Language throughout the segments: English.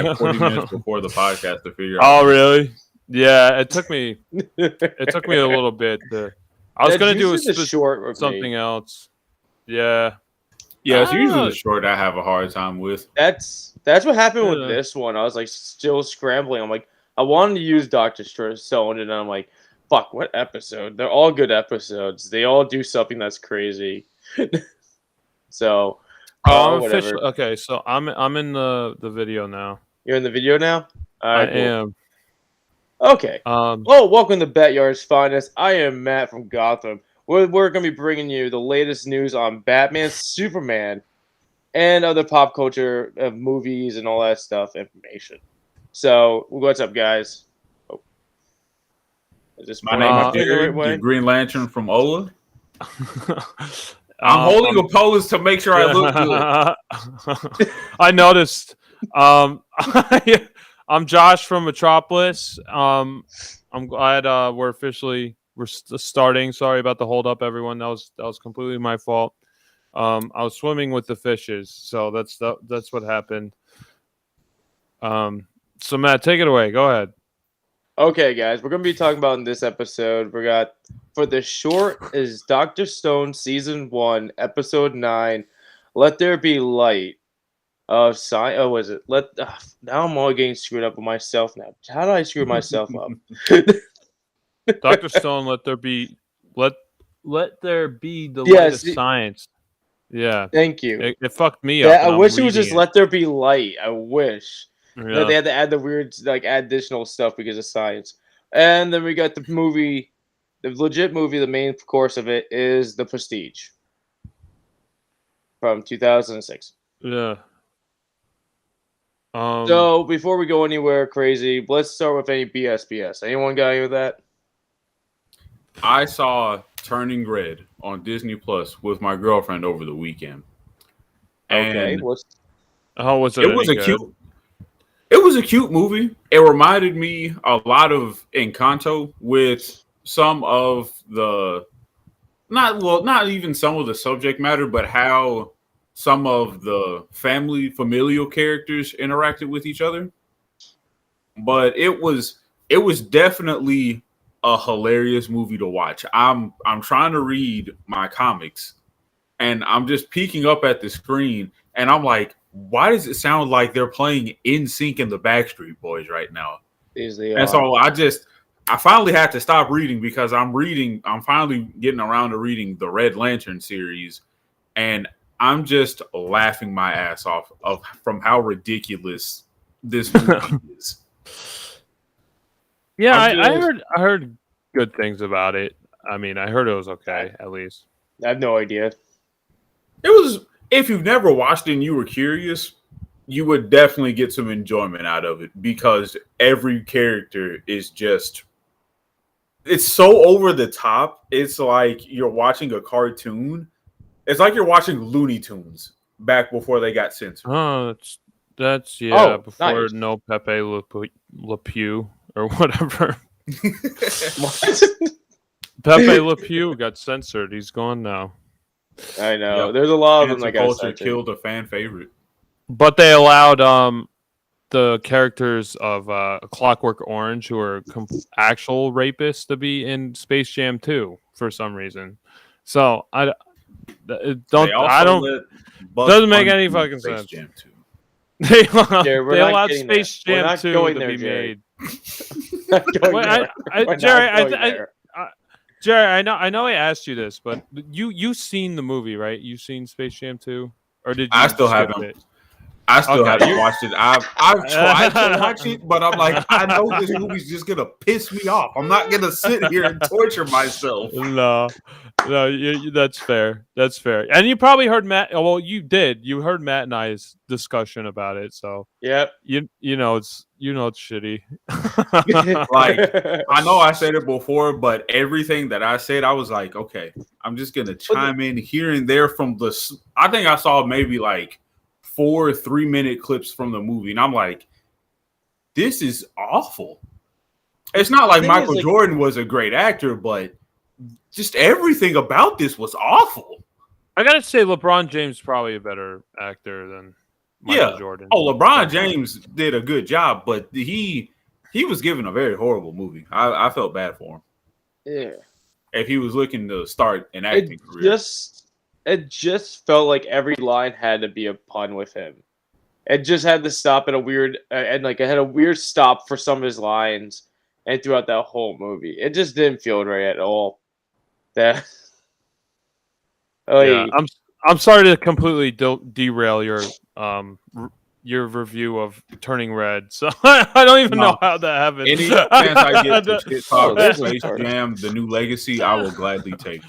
like 40 minutes before the podcast to figure Oh, out. really? Yeah, it took me. It took me a little bit. I was gonna do something else. Yeah. Yeah, it's usually the short I have a hard time with. That's what happened with this one. I was like still scrambling. I'm like, I wanted to use Dr.stone, and I'm like, fuck, what episode? They're all good episodes. They all do something that's crazy. So, whatever. Okay, so I'm in the video now. You're in the video now? I am. Okay. Well, welcome to BatYard's Finest. I am Matt from Gotham. We're going to be bringing you the latest news on Batman, Superman, and other pop culture movies and all that stuff information. So, what's up, guys? Oh. Is this my name is Jared, the Green Lantern from Ola. I'm holding a pose to make sure I look good. I noticed. I'm Josh from Metropolis. I'm glad we're starting. Sorry about the hold up, everyone. That was completely my fault. I was swimming with the fishes, so that's what happened. So Matt, take it away. Go ahead. Okay, guys, we're gonna be talking about in this episode. We got for the short is Dr. Stone Season 1, Episode 9. Let There Be Light. Was it? Now I'm all getting screwed up with myself now. How do I screw myself up? Dr. Stone, let there be the light of science. Yeah. Thank you. It fucked me up. I wish it was just Let There Be Light. I wish. Yeah. They had to add the weird additional stuff because of science. And then we got the movie, the legit movie, the main course of it is The Prestige. From 2006. Yeah. So before we go anywhere crazy, let's start with any BS. Anyone got any of that? I saw Turning Red on Disney Plus with my girlfriend over the weekend. And how was it? It was a cute movie. It reminded me a lot of Encanto with some of the not even some of the subject matter, but how some of the familial characters interacted with each other. But it was definitely a hilarious movie to watch. I'm trying to read my comics and I'm just peeking up at the screen and I'm like, why does it sound like they're playing NSYNC and the Backstreet Boys right now? And so I finally had to stop reading because I'm finally getting around to reading the Red Lantern series, and I'm just laughing my ass off from how ridiculous this movie is. Yeah, I heard good things about it. I mean, I heard it was okay, at least. I have no idea. It was. If you've never watched it and you were curious, you would definitely get some enjoyment out of it because every character is it's so over the top. It's like you're watching a cartoon. It's like you're watching Looney Tunes back before they got censored. Oh, before nice. No Pepe Le Pew or whatever. What? Pepe Le Pew got censored. He's gone now. I know. Yep. There's a lot of them that got culture killed a fan favorite. But they allowed the characters of Clockwork Orange, who are actual rapists, to be in Space Jam 2 for some reason. So doesn't make any fucking sense. Jam 2. They allowed Space Jam 2 to be made. Jerry, I know I asked you this, but you seen the movie, right? You seen Space Jam 2, or did you? I still haven't. It? I still haven't watched it. I've tried to watch it, but I'm like, I know this movie's just gonna piss me off. I'm not gonna sit here and torture myself. No, that's fair. That's fair. And you probably heard Matt. Well, you did. You heard Matt and I's discussion about it. So yep. You know it's shitty. Like I know I said it before, but everything that I said, I was like, okay, I'm just gonna chime in here and there from the. I think I saw maybe like 4 3-minute clips from the movie, and I'm like, this is awful. It's not like Michael Jordan was a great actor, but just everything about this was awful. I gotta say, LeBron James is probably a better actor than Michael Jordan. Oh, LeBron James did a good job, but he was given a very horrible movie. I felt bad for him. Yeah. If he was looking to start an acting career. It just felt like every line had to be a pun with him. It just had to stop at a weird and like it had a weird stop for some of his lines and throughout that whole movie. It just didn't feel right at all. That I'm sorry to completely derail your review of Turning Red. So I don't even know how that happened. Any chance I get to shit talk Space Jam, The New Legacy, I will gladly take.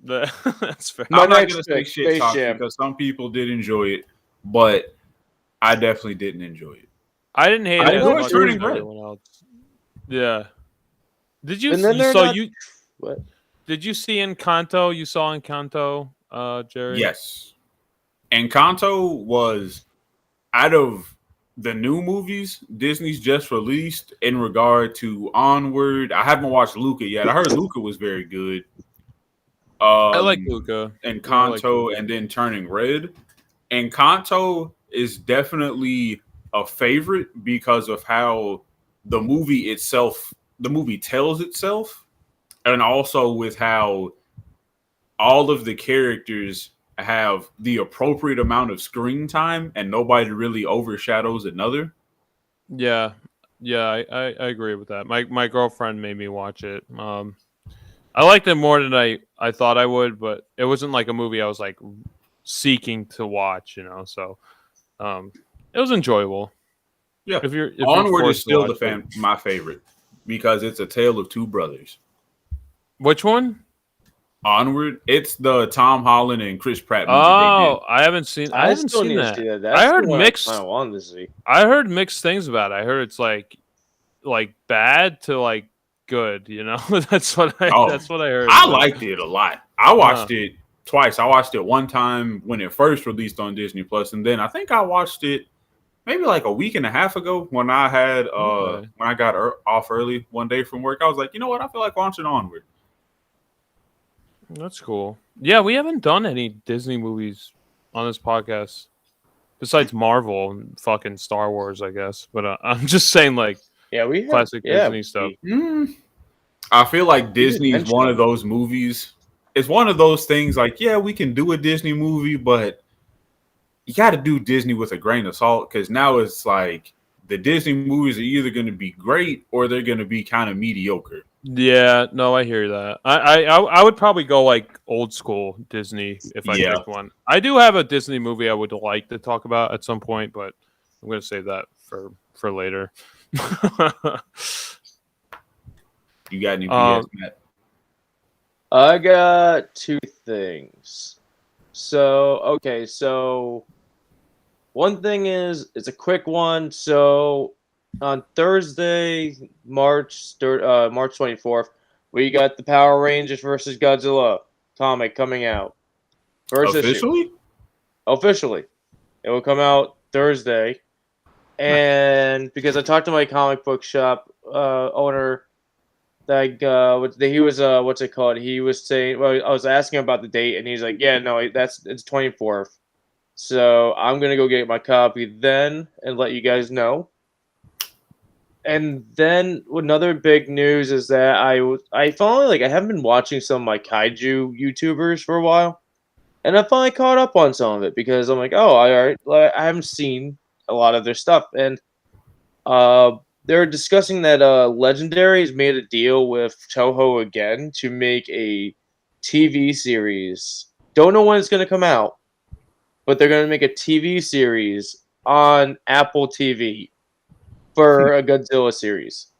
That's fair. I'm not gonna say shit talk because some people did enjoy it, but I definitely didn't enjoy it. I didn't hate it as much as everyone else. Yeah. Did you? What? Did you see Encanto? You saw Encanto, Jerry? Yes. Encanto was out of the new movies Disney's just released in regard to Onward. I haven't watched Luca yet. I heard Luca was very good. I like Luca. Encanto and then Turning Red. Encanto is definitely a favorite because of how the movie tells itself, and also with how all of the characters have the appropriate amount of screen time and nobody really overshadows another. Yeah, I agree with that. My girlfriend made me watch it. I liked it more than I thought I would, but it wasn't like a movie I was like seeking to watch, So it was enjoyable. Yeah, if Onward is still my favorite because it's a tale of two brothers. Which one? Onward. It's the Tom Holland and Chris Pratt movie. Oh, I haven't seen that. I heard mixed. I wanted to see. I heard mixed things about it. I heard it's like bad to like good. That's what I heard. I liked it a lot. I watched it twice. I watched it one time when it first released on Disney Plus, and then I think I watched it maybe like a week and a half ago when I had when I got off early one day from work. I was like, you know what? I feel like watching Onward. That's cool. Yeah, we haven't done any Disney movies on this podcast besides Marvel and fucking Star Wars, I guess. But I'm just saying, like, we classic Disney stuff. I feel like Disney is one of those movies. It's one of those things like, yeah, we can do a Disney movie, but you got to do Disney with a grain of salt because now it's like the Disney movies are either going to be great or they're going to be kind of mediocre. Yeah, no, I hear that. I would probably go like old school Disney if I picked one. I do have a Disney movie I would like to talk about at some point, but I'm going to save that for later. You got any BS, Matt? I got two things. So one thing is it's a quick one. So on Thursday, March 24th, we got the Power Rangers versus Godzilla comic coming out. First issue. Officially. It will come out Thursday. And because I talked to my comic book shop owner, like he was what's it called? He was saying, well, I was asking about the date, and he's like, yeah, no, it's 24th. So I'm gonna go get my copy then and let you guys know. And then another big news is that I finally I haven't been watching some of my kaiju YouTubers for a while, and I finally caught up on some of it because I'm like, oh, all right, I haven't seen a lot of their stuff, and they're discussing that Legendary's made a deal with Toho again to make a TV series. Don't know when it's going to come out, but they're going to make a TV series on Apple TV for a Godzilla series.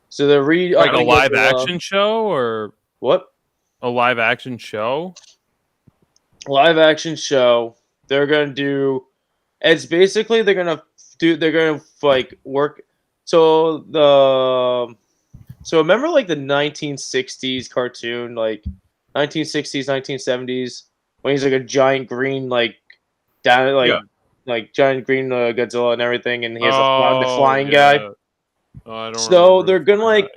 So they're like a live action show or what? A live action show? Live action show. They're going to do. It's basically they're going to like work. So remember like the 1960s cartoon, like 1960s, 1970s, when he's like a giant green like giant green Godzilla and everything, and he has the flying guy. So they're gonna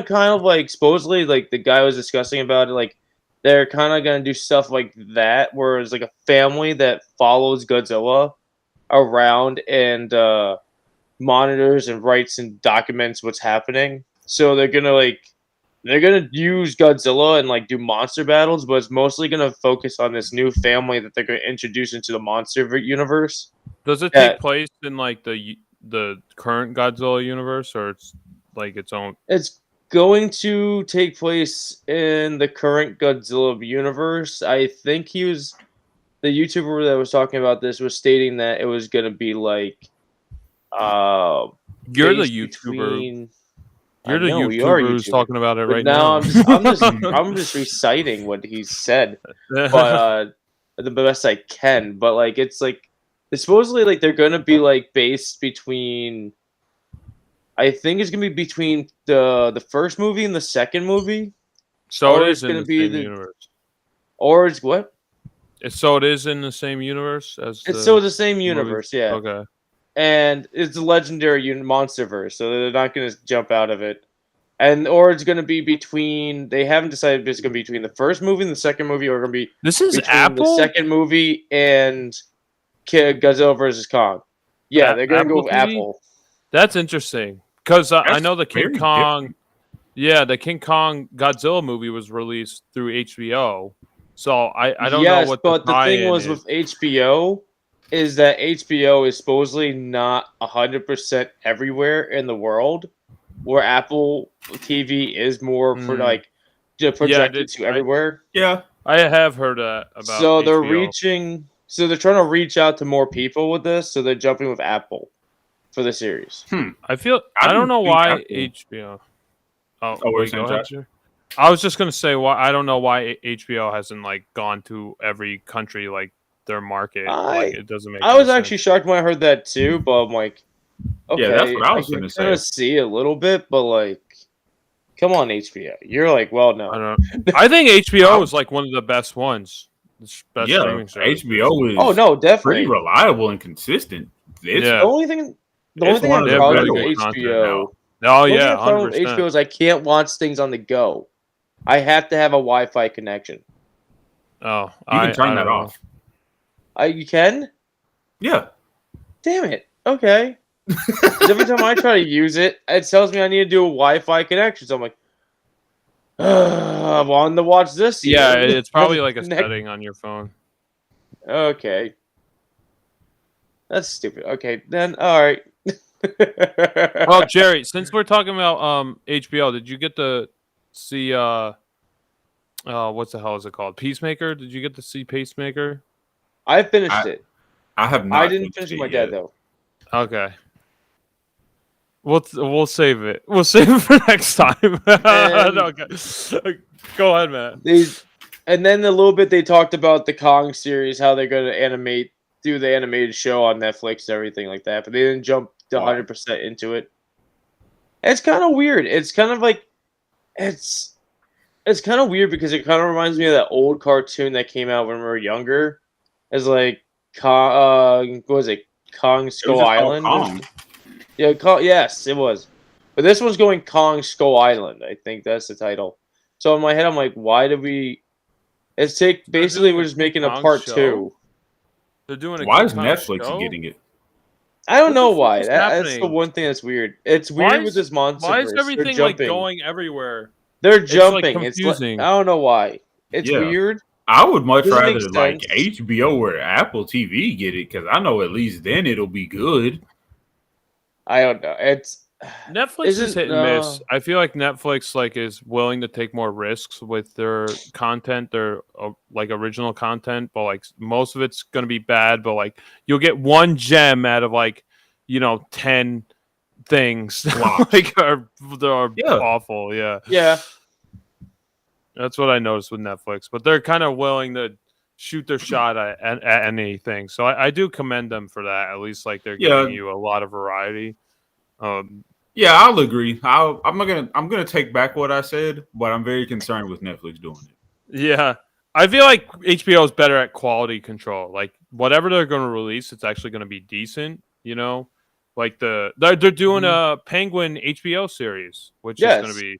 kind of like supposedly like the guy was discussing about it, like they're kind of gonna do stuff like that, where it's like a family that follows Godzilla around and monitors and writes and documents what's happening. So they're gonna use Godzilla and like do monster battles, but it's mostly gonna focus on this new family that they're gonna introduce into the monster universe. Does it take place in like the current Godzilla universe, or it's like its own? It's going to take place in the current Godzilla universe. I think the YouTuber that was talking about this was stating that it was gonna be like you're the YouTuber. You're the YouTuber who's talking about it right now. I'm just reciting what he said, but the best I can. But like it's supposedly like they're gonna be like based between. I think it's gonna be between the first movie and the second movie. So it is in the same universe. Or it's what? So it is in the same universe as. It's still the same universe, yeah. Okay. And it's a legendary monsterverse, so they're not going to jump out of it. Or it's going to be between. They haven't decided if it's going to be between the first movie and the second movie, or going to be. This is Apple. The second movie and Godzilla versus Kong. Yeah, they're going to go with Apple. That's interesting because I know the King Kong. Yeah, the King Kong Godzilla movie was released through HBO, so I don't know what. But the thing was with HBO. Is that HBO is supposedly not 100% everywhere in the world, where Apple TV is more for like projected to everywhere. Yeah, I have heard that about. So HBO. they're trying to reach out to more people with this. So they're jumping with Apple for the series. I don't know why HBO. Wait, go ahead, sir. I was just gonna say why I don't know why HBO hasn't like gone to every country like. Their market. It doesn't make. I was actually shocked when I heard that too, but I'm like, okay, yeah, that's what I was going to say. Kind of see a little bit, but like, come on, HBO. You're like, well, no. I think HBO is like one of the best ones. Best streaming service. HBO is. Oh no, definitely pretty reliable and consistent. The only thing I probably with HBO. Oh yeah, 100%. HBO is I can't watch things on the go. I have to have a Wi-Fi connection. Oh, you can turn that off. You can? Yeah. Damn it. Okay. Every time I try to use it, it tells me I need to do a Wi-Fi connection. So I'm like, I wanted to watch this. Yeah, it's probably like a setting on your phone. Okay. That's stupid. Okay, then, all right. Well, Jerry, since we're talking about HBO, did you get to see what the hell is it called? Peacemaker? Did you get to see Peacemaker? I finished it. I have not. I didn't finish with my dad though. Okay. We'll save it. We'll save it for next time. Okay. Go ahead, man. And then a little bit they talked about the Kong series, how they're going to do the animated show on Netflix and everything like that, but they didn't jump 100% into it. It's kind of weird. It's kind of like it's kind of weird because it kind of reminds me of that old cartoon that came out when we were younger. It's like what was it? Kong Skull Island. Kong. Yeah, yes, it was. But this one's going Kong Skull Island. I think that's the title. So in my head, I'm like, why did we? Basically we're just making a part 2. They're doing. Why is Netflix getting it? I don't know why. That's the one thing that's weird. It's weird with this monster. Why is everything like going everywhere? They're jumping. It's confusing. I don't know why. It's weird. I would much rather like HBO or Apple TV get it because I know at least then it'll be good. I don't know. Netflix is hit and miss. I feel like Netflix like is willing to take more risks with their content, their like original content, but like most of it's gonna be bad. But like you'll get one gem out of like 10 things like are awful. Yeah. Yeah. That's what I noticed with Netflix, but they're kind of willing to shoot their shot at anything. So I do commend them for that. At least like they're giving you a lot of variety. Yeah, I'll agree. I'm gonna take back what I said, but I'm very concerned with Netflix doing it. Yeah, I feel like HBO is better at quality control. Like whatever they're going to release, it's actually going to be decent. Like they're doing a Penguin HBO series, which is going to be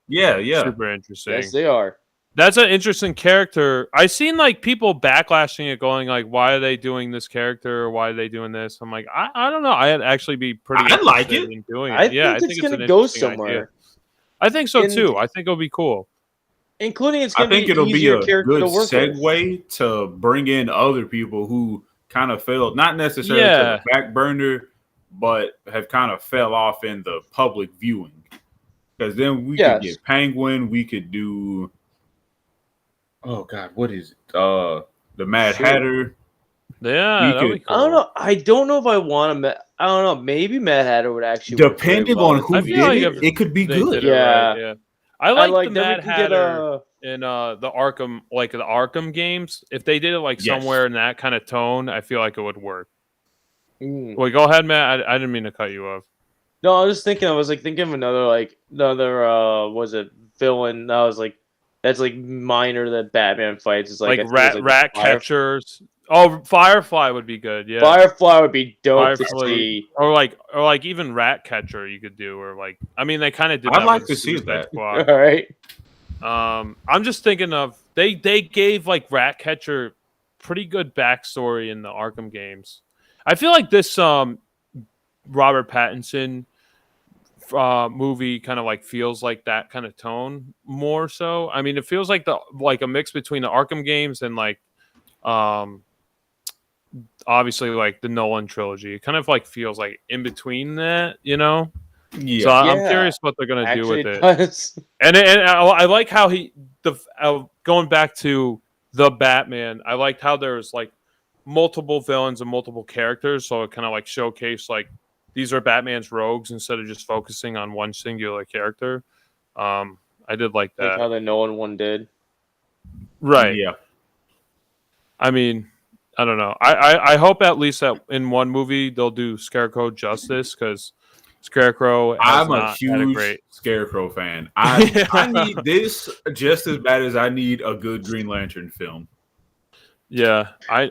super interesting. Yes, they are. That's an interesting character. I seen like people backlashing it, going like, "Why are they doing this character? Or why are they doing this?" I'm like, I don't know. I'd actually be pretty I like interested it. in doing it. I Yeah, think I it's think it's gonna an go interesting somewhere. idea. I think so And- too. I think it'll be cool. Including it's I gonna be think an it'll be easier a character good to work with. segue to bring in other people who kind of failed, not necessarily to the back burner, but have kind of fell off in the public viewing. Because then we could get Penguin, we could do, oh god, what is it? The Mad Hatter. Yeah, that'd be cool. I don't know. I don't know if I want to. I don't know. Maybe Mad Hatter would actually depending work on who did it, it could be good. Yeah. I like the then Mad we can Hatter in the Arkham, like the Arkham games. If they did it like somewhere in that kind of tone, I feel like it would work. Wait, go ahead, Matt. I didn't mean to cut you off. No, I was thinking. I was like thinking of another was it villain? That was like that's like minor that Batman fights. It's like rat catchers. Oh, Firefly would be good. Yeah, Firefly would be dope to see. Or like even Rat Catcher you could do, or like I mean they kind of did. I'd like to see that. All right. I'm just thinking of they gave like Rat Catcher pretty good backstory in the Arkham games. I feel like this Robert Pattinson movie kind of like feels like that kind of tone more so. I mean, it feels like a mix between the Arkham games and like obviously like the Nolan trilogy. It kind of like feels like in between that, you know? Yeah. So I'm curious what they're gonna do with it. And I like how going back to the Batman. I liked how there's like multiple villains and multiple characters, so it kind of like showcased like these are Batman's rogues instead of just focusing on one singular character. I did like that. Like how the Nolan one did. Right. Yeah. I mean, I don't know. I hope at least that in one movie they'll do Scarecrow justice, because Scarecrow I'm a huge Scarecrow fan. I need this just as bad as I need a good Green Lantern film. Yeah, I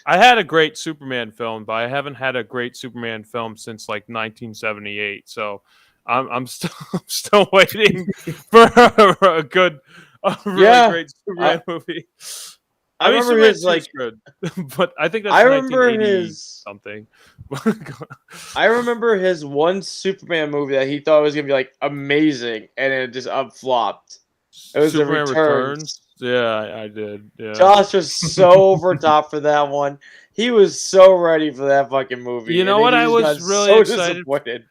had a great Superman film, but I haven't had a great Superman film since like 1978. So I'm still waiting for a really great Superman movie. I remember his like good, but I think that's I remember his something. I remember his one Superman movie that he thought was gonna be like amazing, and it just flopped. It was Superman the Returns. Yeah, I did. Yeah. Josh was so over top for that one. He was so ready for that fucking movie. You know what? I was really so excited. Disappointed.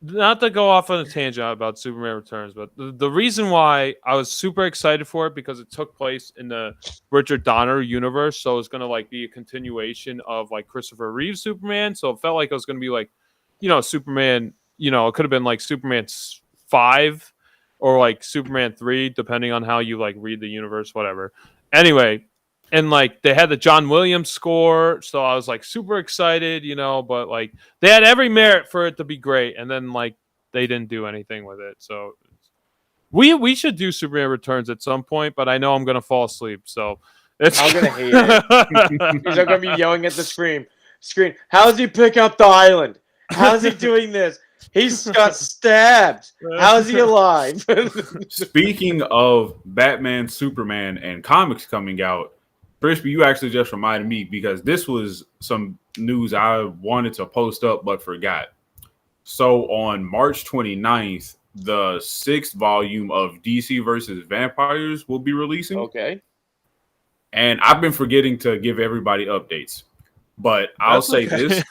Not to go off on a tangent about Superman Returns, but the reason why I was super excited for it because it took place in the Richard Donner universe, so it's gonna like be a continuation of like Christopher Reeve's Superman. So it felt like it was gonna be like, Superman. It could have been like Superman 5 or like Superman 3, depending on how you like read the universe, whatever. Anyway. And like they had the John Williams score, so I was like super excited, but like they had every merit for it to be great, and then like they didn't do anything with it. So we should do Superman Returns at some point, but I know I'm gonna fall asleep, so I'm gonna hate it. Because I'm gonna be yelling at the screen. How's he pick up the island? How's he doing this? He's got stabbed. How's he alive? Speaking of Batman, Superman, and comics coming out, Crispy, you actually just reminded me because this was some news I wanted to post up but forgot. So on March 29th, the 6th volume of DC versus Vampires will be releasing. Okay. And I've been forgetting to give everybody updates. But I'll say this.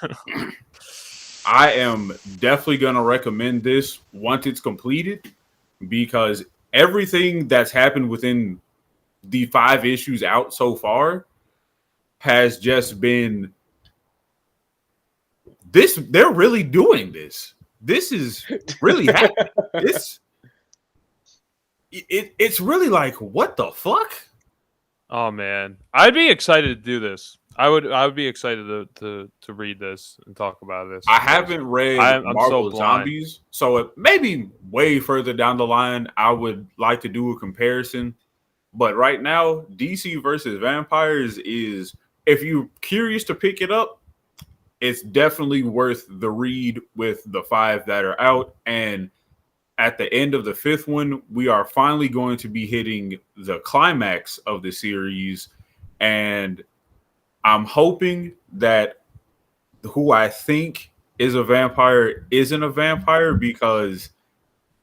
I am definitely going to recommend this once it's completed because everything that's happened within the 5 issues out so far has just been this. They're really doing this. This is really happening. It's really like, what the fuck? Oh man, I'd be excited to do this. I would be excited to read this and talk about this. I haven't read Marvel Zombies, so it maybe way further down the line I would like to do a comparison. But right now, DC versus Vampires is, if you're curious to pick it up, it's definitely worth the read with the 5 that are out. And at the end of the 5th one, we are finally going to be hitting the climax of the series, and I'm hoping that who I think is a vampire isn't a vampire, because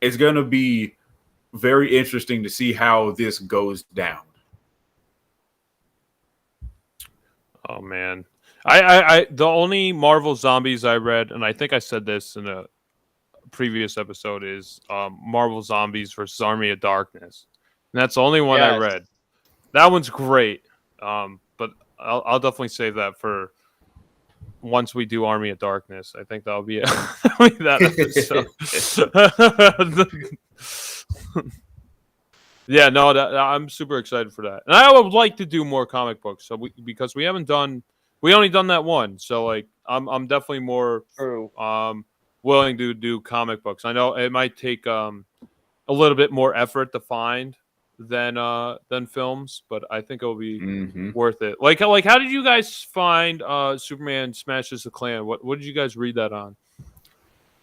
it's going to be very interesting to see how this goes down. Oh man, I the only Marvel zombies I read, and I think I said this in a previous episode, is Marvel Zombies versus Army of Darkness, and that's the only one I read. That one's great, but I'll definitely save that for once we do Army of Darkness. I think that'll be, that episode. Yeah, no, I'm super excited for that, and I would like to do more comic books. So because we only done that one, so like I'm definitely more willing to do comic books. I know it might take a little bit more effort to find than films, but I think it'll be worth it. Like how did you guys find Superman Smashes the Klan? What did you guys read that on?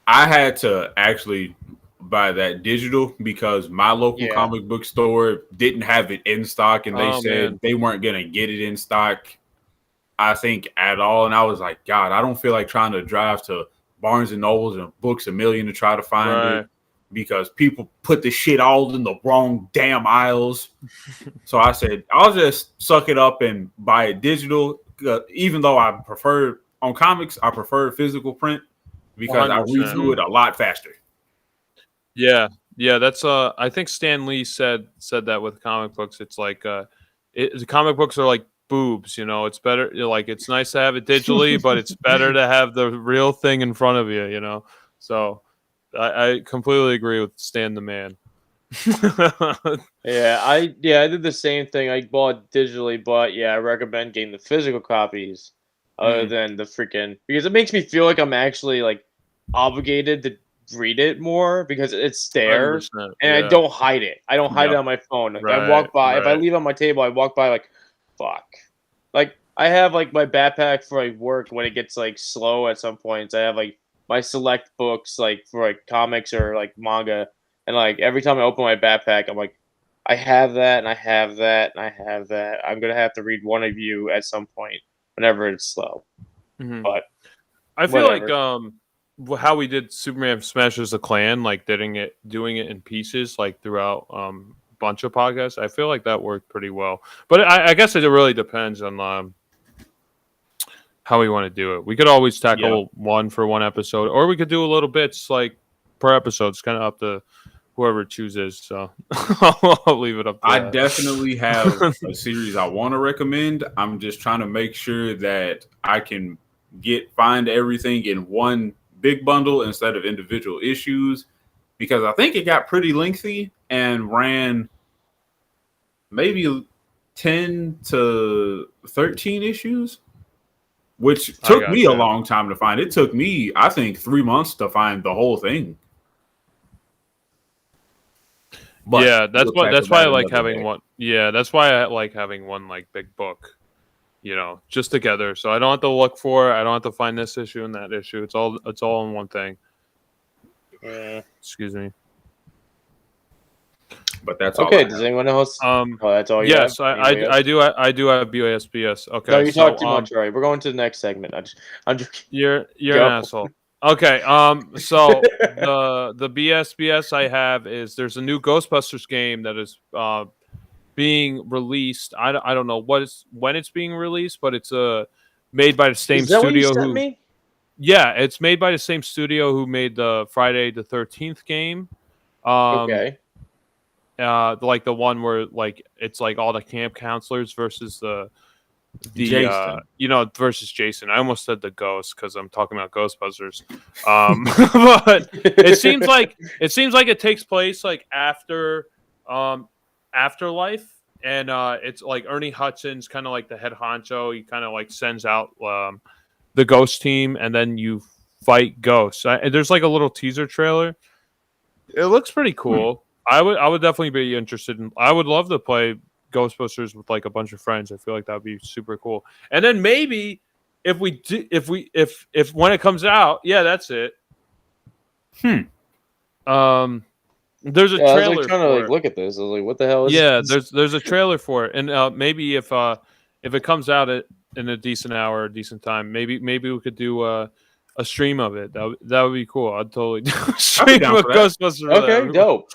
I had to actually buy that digital because my local comic book store didn't have it in stock, and they said they weren't gonna get it in stock, I think, at all. And I was like, God, I don't feel like trying to drive to Barnes and Nobles and Books A Million to try to find it, because people put the shit all in the wrong damn aisles. So I said, I'll just suck it up and buy it digital. Even though I prefer on comics, I prefer physical print because 100%. I read through it a lot faster. Yeah, that's I think Stan Lee said that with comic books. It's like the comic books are like boobs, you know. It's better, like, it's nice to have it digitally, but it's better to have the real thing in front of you, you know. So I completely agree with Stan the Man. I did the same thing. I bought digitally, but I recommend getting the physical copies other than the freaking, because it makes me feel like I'm actually like obligated to read it more because it's there and I don't hide it. I don't hide it on my phone. Like, I walk by, if I leave it on my table, I walk by like, fuck. Like, I have like my backpack for like work when it gets like slow at some points. I have like my select books like for like comics or like manga, and like every time I open my backpack, I'm like, I have that and I have that and I have that. I'm gonna have to read one of you at some point whenever it's slow. But I feel like how we did Superman Smashes the Klan, like doing it in pieces, like throughout a bunch of podcasts. I feel like that worked pretty well, but I guess it really depends on how we want to do it. We could always tackle one for one episode, or we could do a little bits like per episode. It's kind of up to whoever chooses. So I'll leave it up to I that. definitely have a series I want to recommend. I'm just trying to make sure that I can find everything in one big bundle instead of individual issues, because I think it got pretty lengthy and ran maybe 10 to 13 issues, which took me a long time to find. It took me, I think, 3 months to find the whole thing. But that's why I like having one. Yeah, that's why I like having one like big book, you know, just together. So I don't have to look for it. I don't have to find this issue and that issue. It's all in one thing. Excuse me. But that's okay. all Does anyone else? That's all. Yes, I do have BOSBS. Okay. No, you talk too much. All right, we're going to the next segment. I'm just. You're an asshole. Okay. So the BSBS I have is there's a new Ghostbusters game that is being released. I don't know when it's being released, but it's made by the same studio who. Yeah, it's made by the same studio who made the Friday the 13th game. Okay. Like the one where like it's like all the camp counselors versus the Jason. Versus Jason. I almost said the ghost because I'm talking about Ghostbusters. But it seems like it takes place like after Afterlife, and it's like Ernie Hudson's kind of like the head honcho. He kind of like sends out the ghost team, and then you fight ghosts. There's like a little teaser trailer. It looks pretty cool. I would definitely be interested in. I would love to play Ghostbusters with like a bunch of friends. I feel like that would be super cool. And then maybe if when it comes out, that's it. There's a I was trailer like trying to for like it. look at this. I was like, what the hell is this? There's a trailer for it, and maybe if it comes out in a decent hour, a decent time, maybe we could do a stream of it. That would be cool. I'd totally do a stream down of for that. Ghostbusters. Okay, dope.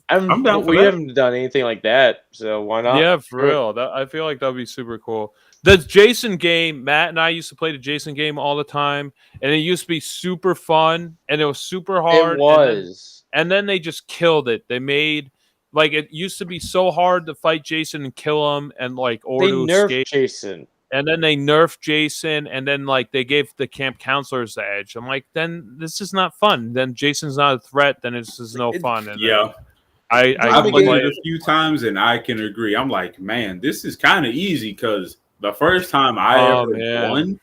I'm down for we that. haven't done anything like that, so why not? Yeah, for real. I feel like that'd be super cool. The Jason game, Matt and I used to play the Jason game all the time, and it used to be super fun, and it was super hard. It was. And then they just killed it. They made like it used to be so hard to fight Jason and kill him, and like or They to nerfed escape. Jason. And then they nerfed Jason, and then like they gave the camp counselors the edge. I'm like, then this is not fun. Then Jason's not a threat. Then it's just no fun. And Yeah, I played it a few times, and I can agree. I'm like, man, this is kind of easy because the first time I ever won,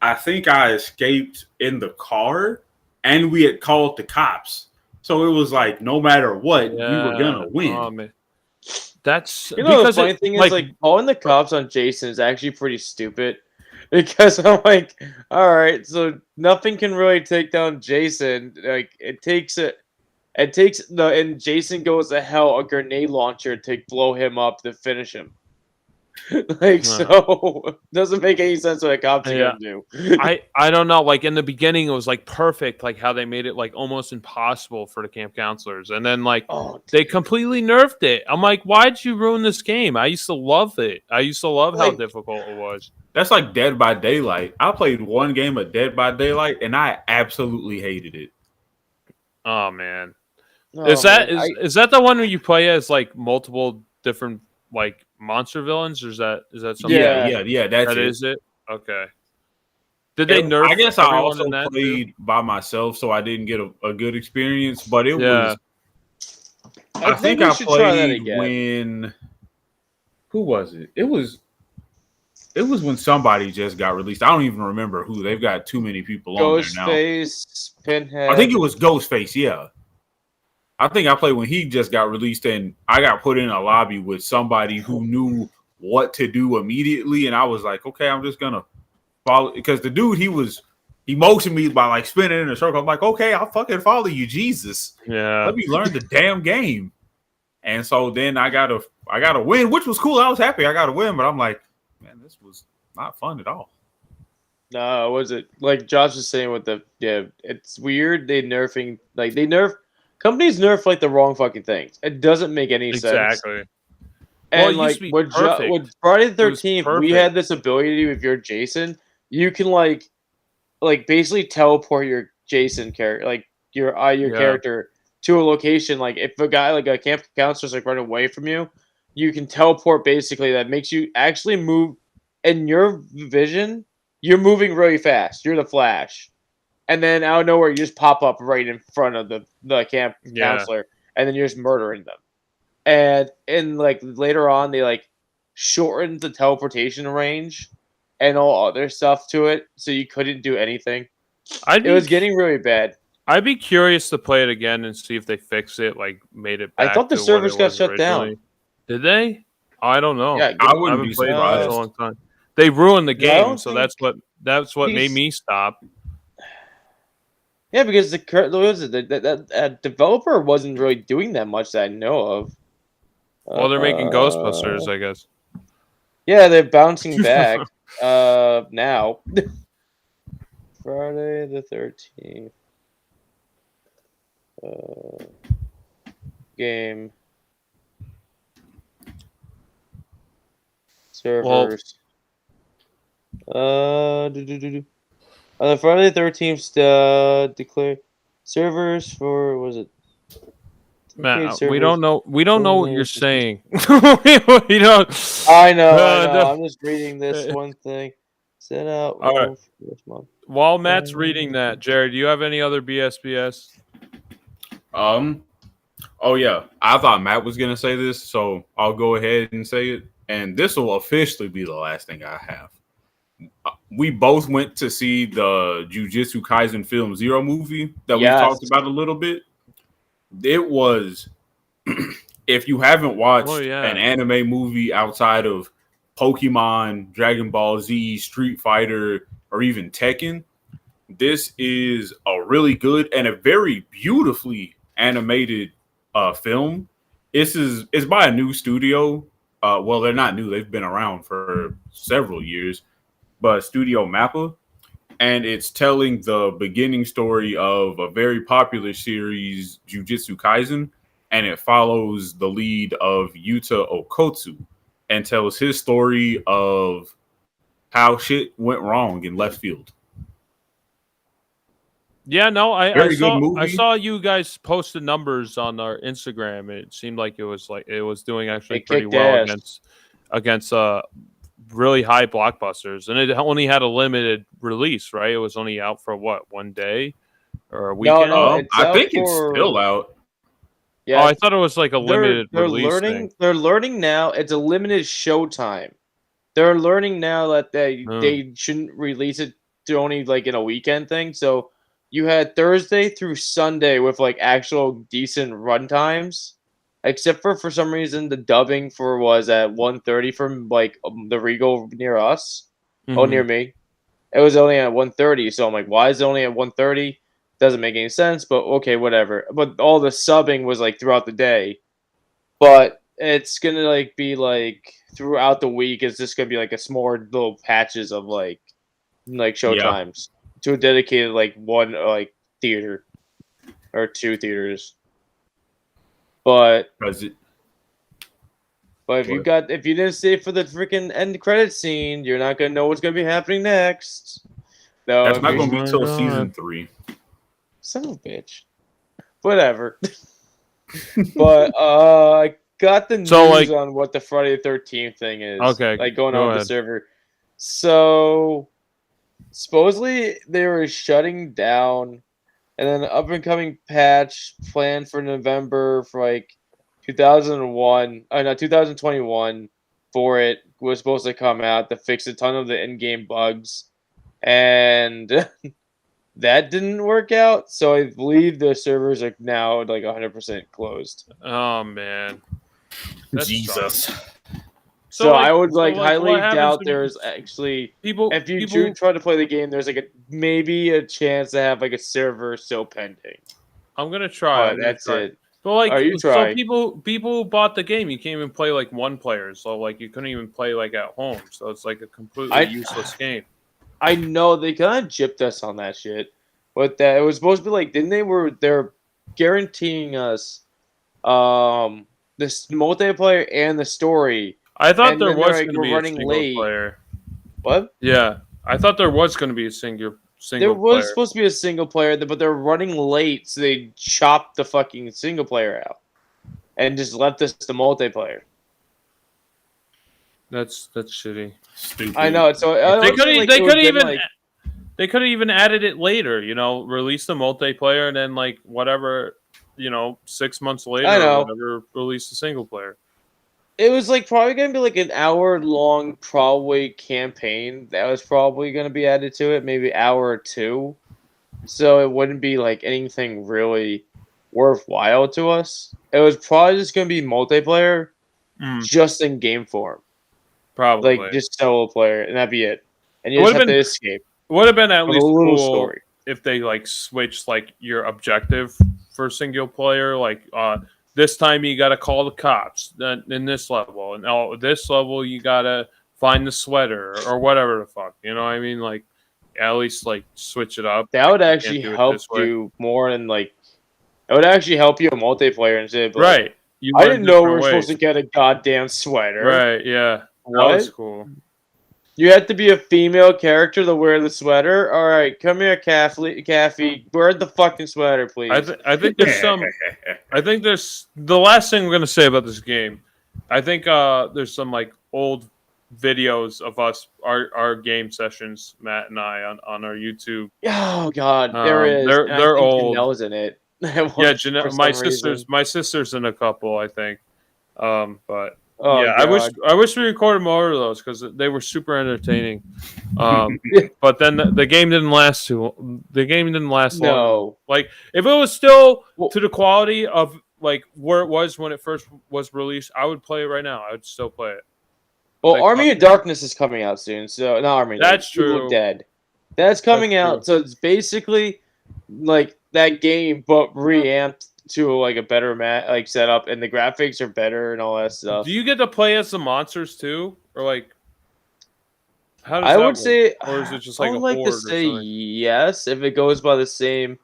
I think I escaped in the car, and we had called the cops. So it was like, no matter what, we were gonna win. Oh, man. That's the funny thing is like calling the cops on Jason is actually pretty stupid because I'm like, all right, so nothing can really take down Jason. Like it takes and Jason goes to hell a grenade launcher to blow him up to finish him. Like so doesn't make any sense what a cop's gonna do. I don't know. Like in the beginning, it was like perfect, like how they made it like almost impossible for the camp counselors, and then like they completely nerfed it. I'm like, why'd you ruin this game? I used to love it. I used to love how difficult it was. That's like Dead by Daylight. I played one game of Dead by Daylight, and I absolutely hated it. Oh man, is that the one where you play as like multiple different like monster villains, or is that something? Yeah. That is it. Okay. Did they nerf? I guess I also played by myself, so I didn't get a good experience. But it was. I think I played when. Who was it? It was when somebody just got released. I don't even remember who. They've got too many people on there now. Ghostface, Pinhead. I think it was Ghostface. Yeah. I think I played when he just got released, and I got put in a lobby with somebody who knew what to do immediately, and I was like, okay, I'm just gonna follow, because the dude he motioned me by like spinning in a circle. I'm like, okay, I'll fucking follow you, Jesus. Yeah, let me learn the damn game. And so then I got a win, which was cool. I was happy I got a win, but I'm like, man, this was not fun at all. No, was it like Josh was saying with it's weird. Companies nerf like the wrong fucking things. It doesn't make any sense. Exactly. And like with Friday the 13th, we had this ability with your Jason. You can like basically teleport your Jason character, like your character to a location. Like if a guy like a camp counselor's like running away from you, you can teleport basically. That makes you actually move in your vision. You're moving really fast. You're the Flash. And then out of nowhere, you just pop up right in front of the camp counselor, and then you're just murdering them. And like later on, they like shortened the teleportation range and all other stuff to it, so you couldn't do anything. It was getting really bad. I'd be curious to play it again and see if they fix it, like made it back. I thought the servers got shut down. Did they? I don't know. Yeah, I wouldn't be surprised. A long time. They ruined the game, so that's what made me stop. Yeah, because the developer wasn't really doing that much that I know of. Well, they're making Ghostbusters, I guess. Yeah, they're bouncing back now. Friday the 13th. Game. Servers. On the Friday the 13th, declare servers for, was it? Matt, we don't know what you're saying. we don't. I know. I'm just reading this one thing. Set out. All right. This month. While Matt's reading that, Jared, do you have any other BS? Oh yeah, I thought Matt was gonna say this, so I'll go ahead and say it. And this will officially be the last thing I have. We both went to see the Jujutsu Kaisen Film Zero movie that we talked about a little bit. It was, if you haven't watched an anime movie outside of Pokemon, Dragon Ball Z, Street Fighter, or even Tekken, this is a really good and a very beautifully animated film. It's by a new studio. Well, they're not new; they've been around for several years. But Studio Mappa, and it's telling the beginning story of a very popular series, Jujutsu Kaisen, and it follows the lead of Yuta Okotsu and tells his story of how shit went wrong in left field. Yeah, no, Very good movie. I saw you guys post the numbers on our Instagram. It seemed like it was doing actually pretty well against really high blockbusters, and it only had a limited release, right? It was only out for what, one day or a weekend? No, I think it's still out. Yeah, I thought it was like a limited release thing. They're learning now. It's a limited showtime. They're learning now that they shouldn't release it to only like in a weekend thing. So you had Thursday through Sunday with like actual decent run times, except for some reason the dubbing was at 1:30 from like the Regal near us, near me. It was only at 1:30, so I'm like, why is it only at 1:30? Doesn't make any sense, but okay, whatever. But all the subbing was like throughout the day, but it's gonna like be like throughout the week. It's just gonna be like a small little patches of like show times to a dedicated like one like theater or two theaters. But if you didn't stay for the freaking end credit scene, you're not gonna know what's gonna be happening next. No, that's not gonna be until season 3. Son of a bitch. Whatever. But I got the news on what the Friday the 13th thing is. Okay, like going on with the server. So supposedly they were shutting down, and then an up and coming patch planned for November for like 2021 for it was supposed to come out to fix a ton of the in-game bugs, and that didn't work out. So I believe the servers are now like 100% closed. Oh man, that's Jesus. So I would highly doubt there's actually people. If you do try to play the game, there's like maybe a chance to have like a server still pending. I'm gonna try. That's it. But like, so people who bought the game, you can't even play like one player. So like, you couldn't even play like at home. So it's like a completely useless game. I know they kind of gypped us on that shit, but that it was supposed to be like, they're guaranteeing us this multiplayer and the story. I thought there was going to be a single player. What? Yeah, I thought there was going to be a single there was player. Supposed to be a single player, but they're running late, so they chopped the fucking single player out and just left us the multiplayer. That's shitty. Stupid. I know. So they could have even added it later. Release the multiplayer and then like whatever, 6 months later, or whatever, release the single player. It was like probably going to be like an hour-long probably campaign that was probably going to be added to it, maybe hour or two. So it wouldn't be like anything really worthwhile to us. It was probably just going to be multiplayer, just in game form. Probably. Like just solo player, and that'd be it. And you just have to escape. It would have been at least cool story if they like switched like your objective for single player, like this time you got to call the cops in this level, and this level you got to find the sweater or whatever the fuck. You know what I mean? Like at least like switch it up. That would actually help you more than like. It would actually help you in multiplayer instead. But right. I didn't know we were supposed to get a goddamn sweater. Right. Yeah. What? That was cool. You have to be a female character to wear the sweater? All right, come here, Kathy. Wear the fucking sweater, please. I think there's some... I think there's... The last thing we're going to say about this game, I think there's some, like, old videos of us, our game sessions, Matt and I, on our YouTube. Oh, God, there is. They're old. Janelle's in it. Yeah, my sister's in a couple, I think. But... Oh, yeah, God. I wish we recorded more of those because they were super entertaining. But then the game didn't last long. No. Like if it was still to the quality of like where it was when it first was released, I would play it right now. I would still play it. Well, like, Army of Darkness is coming out soon, so not Army. That's true. Dead. That's coming out, so it's basically like that game, but reamped to like a better setup, and the graphics are better and all that stuff. Do you get to play as the monsters too, or like? How does I that would work? say, Or is it just like I a would like to horde or say something? yes if it goes by the same.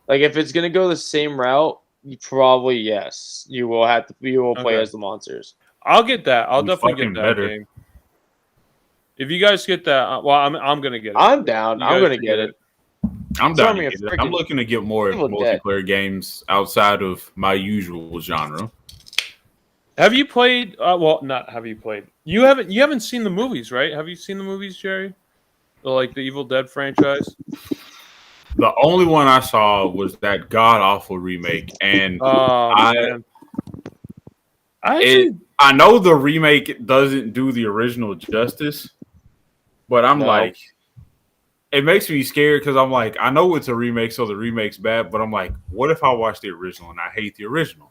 Like if it's gonna go the same route, probably yes. You will play Okay. as the monsters. I'll get that. I'll Be definitely fucking get that better. game. If you guys get that, well, I'm gonna get it. I'm down. You I'm guys gonna should get it. I'm It's down Army to of get it. I'm freaking looking to get more Evil Dead. multiplayer games outside of my usual genre. Have you played? Well, not have you played. You haven't seen the movies, right? Have you seen the movies, Jerry? Like the Evil Dead franchise? The only one I saw was that god awful remake, and Oh man, I know the remake doesn't do the original justice, but I'm No. like, it makes me scared because I'm like, I know it's a remake, so the remake's bad, but I'm like, what if I watch the original and I hate the original?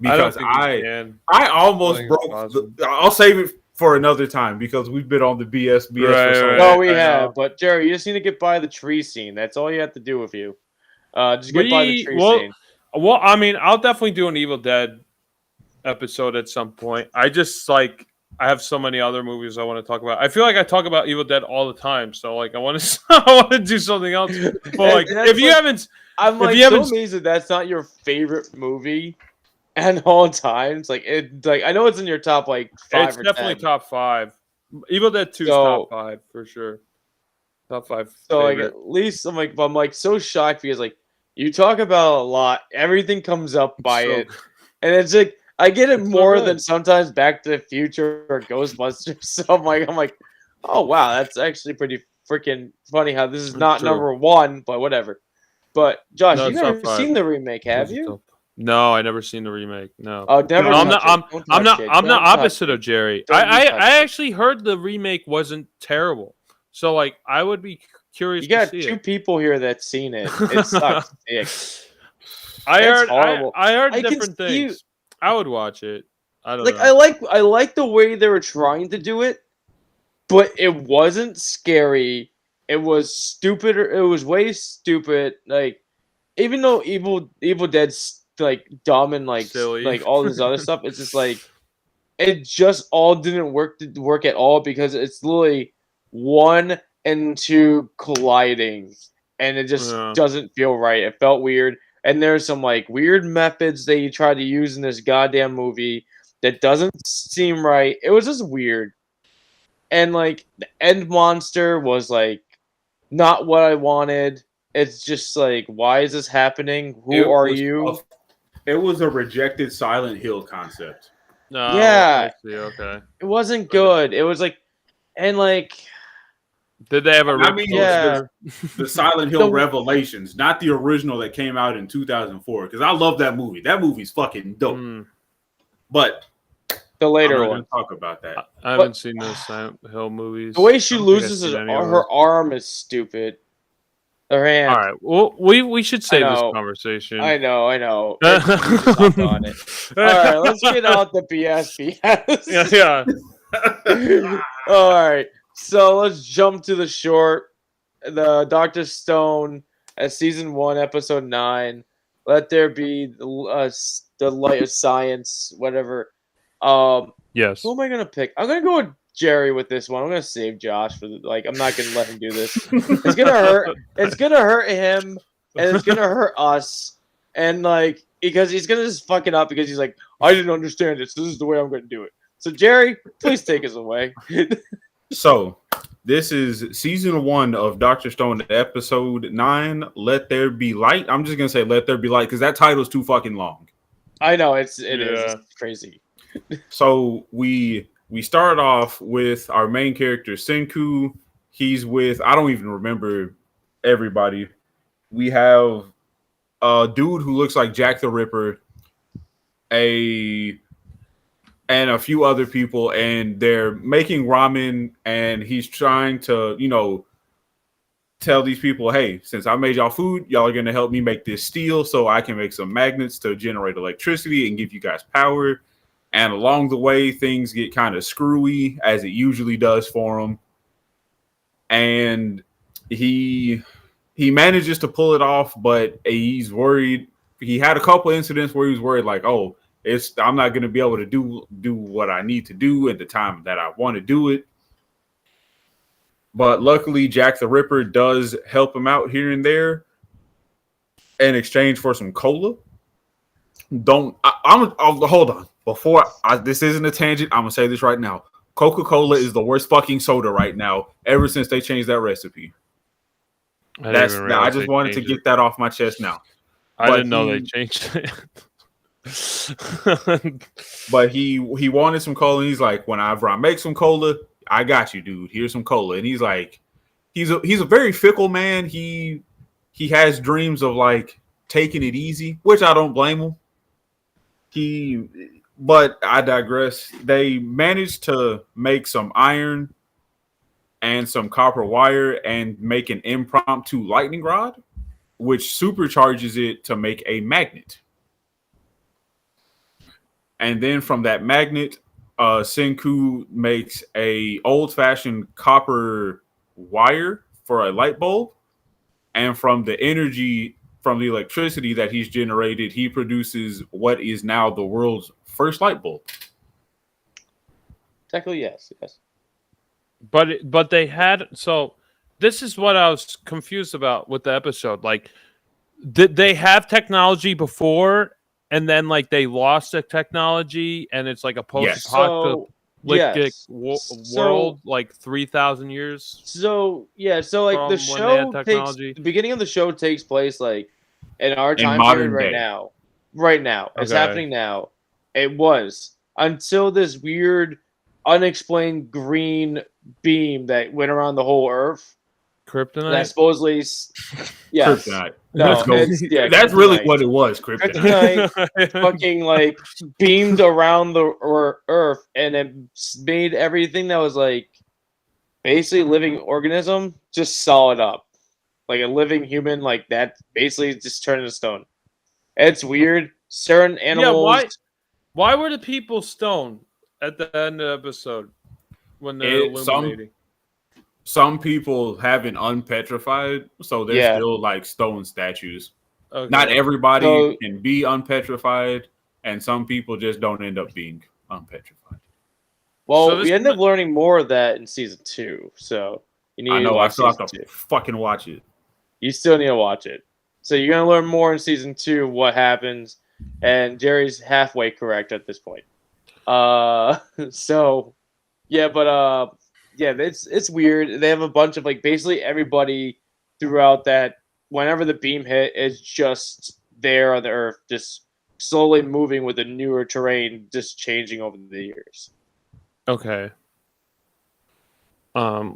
Because I almost broke. I'll save it for another time because we've been on the BS for so long. No, we have. But Jerry, you just need to get by the tree scene. That's all you have to do with you. Just get by the tree scene. Well, I mean, I'll definitely do an Evil Dead episode at some point. I just I have so many other movies I want to talk about. I feel like I talk about Evil Dead all the time, so like I want to do something else. But like, if you haven't, I'm like so amazed that that's not your favorite movie. And all times, like I know it's in your top 5. It's definitely 10. Top 5. Evil Dead 2 is top 5 for sure. Top 5. So favorite. At least I'm so shocked because you talk about a lot, everything comes up by it, and it's like I get it more than sometimes Back to the Future or Ghostbusters. So I'm like, oh wow, that's actually pretty freaking funny how this is not number 1, but whatever. But Josh, you've never seen the remake, have you? No, I never seen the remake. No. Oh, never. I'm the opposite of Jerry. I actually heard the remake wasn't terrible. So I would be curious. You got to see 2 it. people here that's seen it. It sucks. I heard different things. I would watch it. I don't know. I like the way they were trying to do it, but it wasn't scary. It was stupid. It was way stupid. Even though Evil Dead's dumb and silly. All this other stuff, it's just it just all didn't work at all because it's literally 1 and 2 colliding, and it just doesn't feel right. It felt weird, and there's some weird methods that you try to use in this goddamn movie that doesn't seem right. It was just weird, and the end monster was not what I wanted. It's just why is this happening? Who are you? It was a rejected Silent Hill concept. No, yeah, okay. It wasn't good. It was did they have a? The Silent Hill Revelations, not the original that came out in 2004. Because I love that movie. That movie's fucking dope. But the later one. Talk about that. I haven't seen those Silent Hill movies. The way she loses her arm is stupid. Her hand. All right. Well, we should save this conversation. I know. On it. All right, let's get out the BS. Yeah. All right. So let's jump to the short. The Dr. Stone season 1, episode 9. Let there be the light of science. Whatever. Yes. Who am I gonna pick? I'm gonna go with Jerry with this one. I'm gonna save Josh for I'm not gonna let him do this. It's gonna hurt. It's gonna hurt him, and it's gonna hurt us. And because he's gonna just fuck it up because he's I didn't understand it, so this is the way I'm gonna do it. So Jerry, please take us away. So this is season 1 of Dr. Stone, episode 9. Let there be light. I'm just gonna say let there be light because that title's too fucking long. I know it is. It's crazy. So we start off with our main character, Senku. He's with, I don't even remember everybody. We have a dude who looks like Jack the Ripper, and a few other people, and they're making ramen, and he's trying to, tell these people, hey, since I made y'all food, y'all are going to help me make this steel so I can make some magnets to generate electricity and give you guys power. And along the way, things get kind of screwy, as it usually does for him. And he manages to pull it off, but he's worried he had a couple incidents where he was worried, like, oh, I'm not going to be able to do what I need to do at the time that I want to do it. But luckily, Jack the Ripper does help him out here and there in exchange for some cola. Hold on. This isn't a tangent, I'm going to say this right now. Coca-Cola is the worst fucking soda right now ever since they changed that recipe. I just wanted to get that off my chest now. I didn't know they changed it. But he wanted some cola, and he's like, whenever I make some cola, I got you, dude. Here's some cola. And he's like, he's a very fickle man. He has dreams of like taking it easy, which I don't blame him. But I digress. They managed to make some iron and some copper wire and make an impromptu lightning rod, which supercharges it to make a magnet. And then from that magnet, Senku makes a old-fashioned copper wire for a light bulb. And from the energy, from the electricity that he's generated, he produces what is now the world's first light bulb. Technically, yes. But they had, so this is what I was confused about with the episode. Like, did they have technology before, and then like they lost the technology, and it's like a post-apocalyptic world, like 3,000 years. So like the beginning of the show takes place like in our time period right now. Right now, it's happening now. It was until this weird, unexplained green beam that went around the whole Earth. Kryptonite? That supposedly, yes. Kryptonite. No, that's Kryptonite. really what it was. Kryptonite. Fucking like beamed around the Earth, and it made everything that was like basically living organism just solid up, like a living human, like that basically just turned into stone. It's weird. Certain animals. Yeah, why were the people stoned at the end of the episode when they're illuminating? Some people haven't unpetrified, so they're still like stone statues. Okay. Not everybody can be unpetrified, and some people just don't end up being unpetrified. Well, we end up learning more of that in season 2, so you need I still have to fucking watch it. You still need to watch it. So you're going to learn more in season 2 what happens, and Jerry's halfway correct at this point. It's weird. They have a bunch of like basically everybody throughout that. Whenever the beam hit, is just there on the Earth, just slowly moving with the newer terrain, just changing over the years. Okay.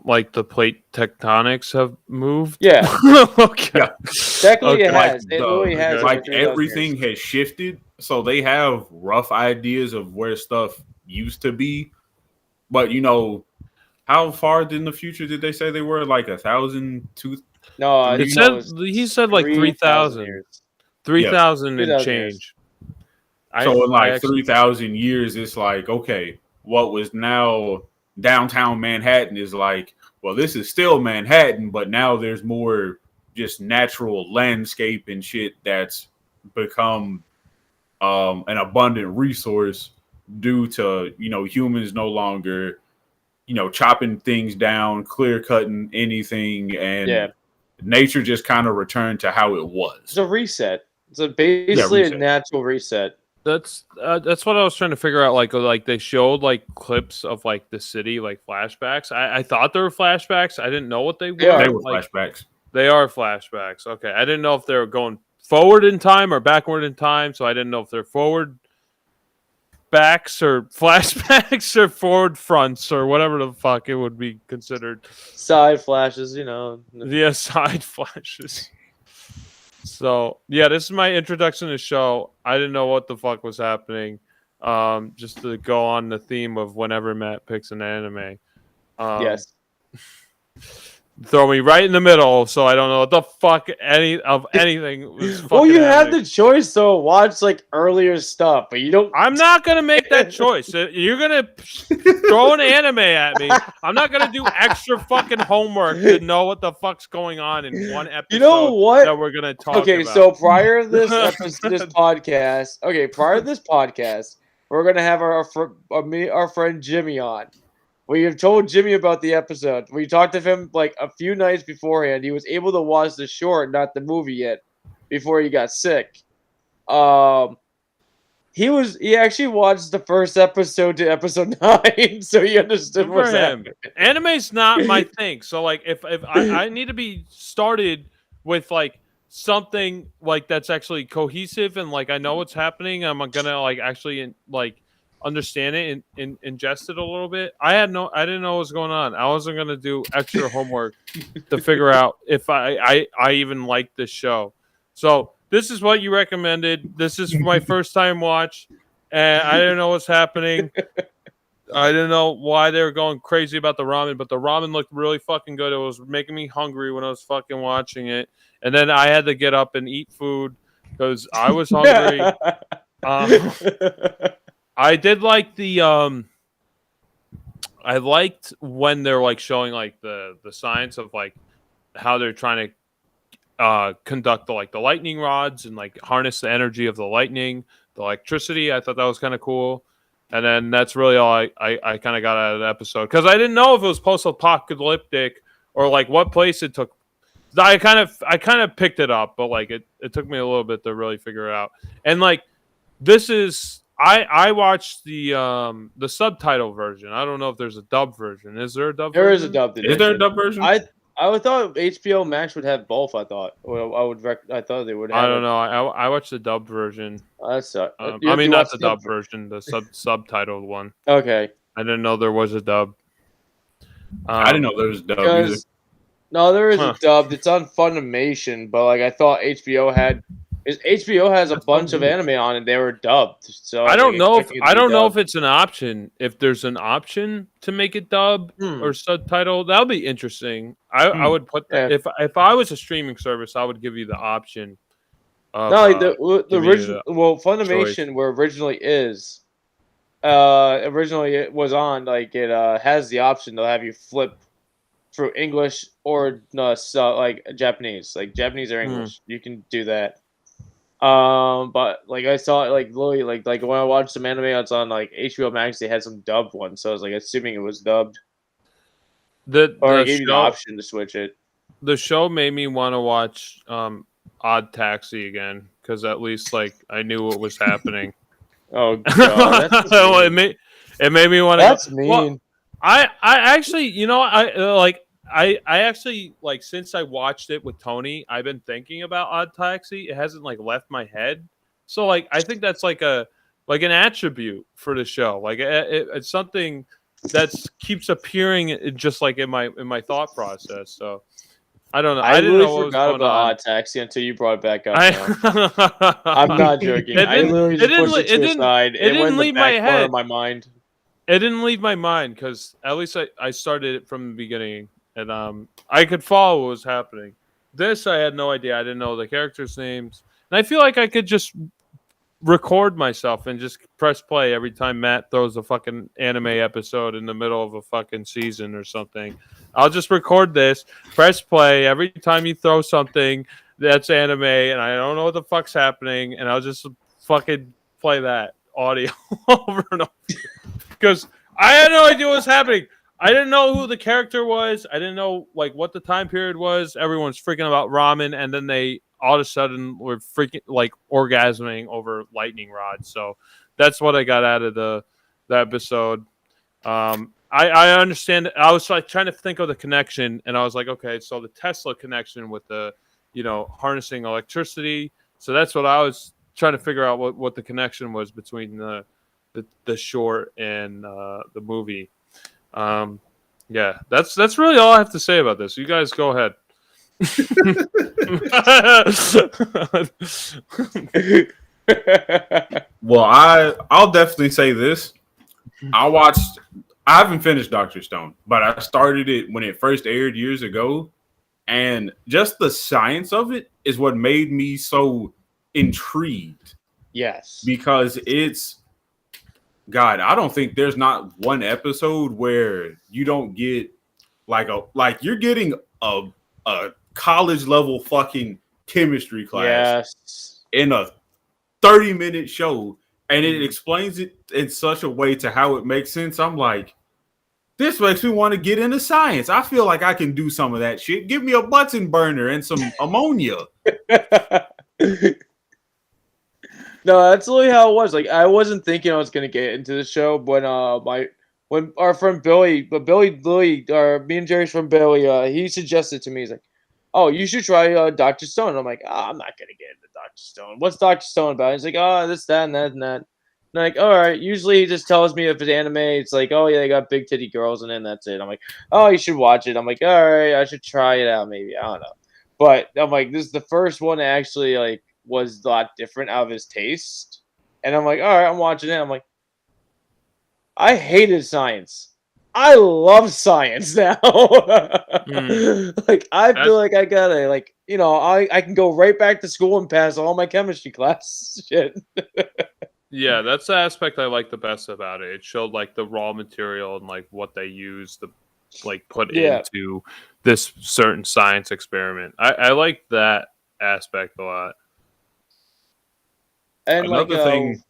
Like the plate tectonics have moved. Yeah. Okay. Yeah. Technically, it has. It really has. Like everything has shifted, so they have rough ideas of where stuff used to be, but how far in the future did they say they were? Like 1,000, 2,000? No, he said like 3,000. 3,000 and change. So in like 3,000 years, it's like, okay, what was now downtown Manhattan is like, well, this is still Manhattan, but now there's more just natural landscape and shit that's become an abundant resource due to, humans no longer chopping things down, clear cutting anything, and nature just kind of returned to how it was. It's a reset. It's basically a natural reset. That's what I was trying to figure out. Like they showed like clips of like the city, like flashbacks. I thought they were flashbacks. I didn't know what they were. They were flashbacks. They are flashbacks. Okay, I didn't know if they were going forward in time or backward in time, so I didn't know if they're forward backs or flashbacks or forward fronts or whatever the fuck it would be considered. Side flashes, Yeah, side flashes. So, yeah, this is my introduction to the show. I didn't know what the fuck was happening. Just to go on the theme of whenever Matt picks an anime. Yes. throw me right in the middle, so I don't know what the fuck anything was. Well, you have happening. the choice though. Watch like earlier stuff, but you don't. I'm not gonna make that choice. You're gonna throw an anime at me. I'm not gonna do extra fucking homework to know what the fuck's going on in one episode. You know what? That we're gonna talk Okay, about. so prior to this podcast, we're gonna have our friend Jimmy on. We have told Jimmy about the episode. We talked to him like a few nights beforehand. He was able to watch the short, not the movie yet, before he got sick. He actually watched the first episode to episode 9, so he understood what's happening. Anime's not my thing. So like if I need to be started with like something like that's actually cohesive and like I know what's happening, I'm gonna like actually like understand it and ingest it a little bit. I didn't know what was going on. I wasn't gonna do extra homework to figure out if I even like this show. So this is what you recommended. This is my first time watch, and I didn't know what's happening. I didn't know why they were going crazy about the ramen, but the ramen looked really fucking good. It was making me hungry when I was fucking watching it, and then I had to get up and eat food because I was hungry. I did like the I liked when they're like showing like the science of like how they're trying to conduct the lightning rods and like harness the energy of the lightning, the electricity. I thought that was kind of cool. And then that's really all I kind of got out of the episode because I didn't know if it was post-apocalyptic or like what place it took. I kind of picked it up, but like it took me a little bit to really figure it out. And like this is I watched the subtitle version. I don't know if there's a dub version. Is there a dub version? There is a dub. Is there a dub version? I thought HBO Max would have both. I thought. Well, I thought they would. Have I don't know. I watched the dub version. That's I mean, not the dub version, the subtitled one. Okay. I didn't know there was a dub. I didn't know there was a dub either. No, there is a dub. It's on Funimation, but like I thought HBO had. HBO has a bunch of anime on it. They were dubbed. So I don't know if it's an option. If there's an option to make it dub or subtitle, that'll be interesting. I would put that if I was a streaming service, I would give you the option. The original. Well, Funimation, choice. Where originally is, originally it was on. Like it has the option to have you flip through English or like Japanese, like Japanese or English. You can do that. But like I saw it like literally like when I watched some anime, it's on like HBO Max. They had some dubbed ones, so I was like assuming it was dubbed. Or they gave you the option to switch it. The show made me want to watch Odd Taxi again because at least like I knew what was happening. Oh god, that's well, it made me want to. That's mean. Well, I actually, you know, I actually like since I watched it with Tony, I've been thinking about Odd Taxi. It hasn't like left my head, so like I think that's like an attribute for the show. Like it's something that keeps appearing just like in my thought process. So I don't know. I didn't know what was going about on. Odd Taxi until you brought it back up. I'm not joking. I literally just pushed it to the side. It didn't leave my head. My mind. It didn't leave my mind because at least I started it from the beginning. And I could follow what was happening. This, I had no idea. I didn't know the characters' names. And I feel like I could just record myself and just press play every time Matt throws a fucking anime episode in the middle of a fucking season or something. I'll just record this, press play every time you throw something that's anime, and I don't know what the fuck's happening, and I'll just fucking play that audio over and over. Because I had no idea what was happening. I didn't know who the character was. I didn't know like what the time period was. Everyone's freaking about ramen, and then they all of a sudden were freaking like orgasming over lightning rods. So that's what I got out of the episode. I understand. I was like trying to think of the connection, and I was like, okay, so the Tesla connection with the harnessing electricity. So that's what I was trying to figure out what the connection was between the short and the movie. Yeah, that's really all I have to say about this. You guys go ahead. Well, I'll definitely say this. I watched I haven't finished Dr. Stone, but I started it when it first aired years ago. And just the science of it is what made me so intrigued. Yes. Because God, I don't think there's not one episode where you don't get you're getting a college level fucking chemistry class in a 30-minute show, and it explains it in such a way to how it makes sense. I'm like, this makes me want to get into science. I feel like I can do some of that shit. Give me a Bunsen burner and some ammonia. No, that's really how it was. Like, I wasn't thinking I was gonna get into the show, but when our friend Billy, me and Jerry's friend Billy, he suggested to me, he's like, "Oh, you should try Dr. Stone." And I'm like, "Oh, I'm not gonna get into Dr. Stone. What's Dr. Stone about?" He's like, "Oh, this, that, and that, and that." And I'm like, all right. Usually he just tells me if it's anime. It's like, oh yeah, they got big titty girls, and then that's it. I'm like, oh, you should watch it. I'm like, all right, I should try it out. Maybe, I don't know. But I'm like, this is the first one that actually like was a lot different out of his taste. And I'm like, all right, I'm watching it. I'm like, I hated science. I love science now. Like, I feel like I gotta, like, you know, I can go right back to school and pass all my chemistry class shit. Yeah, that's the aspect I like the best about it. It showed like the raw material and like what they used to like put into this certain science experiment. I like that aspect a lot. And another like, thing.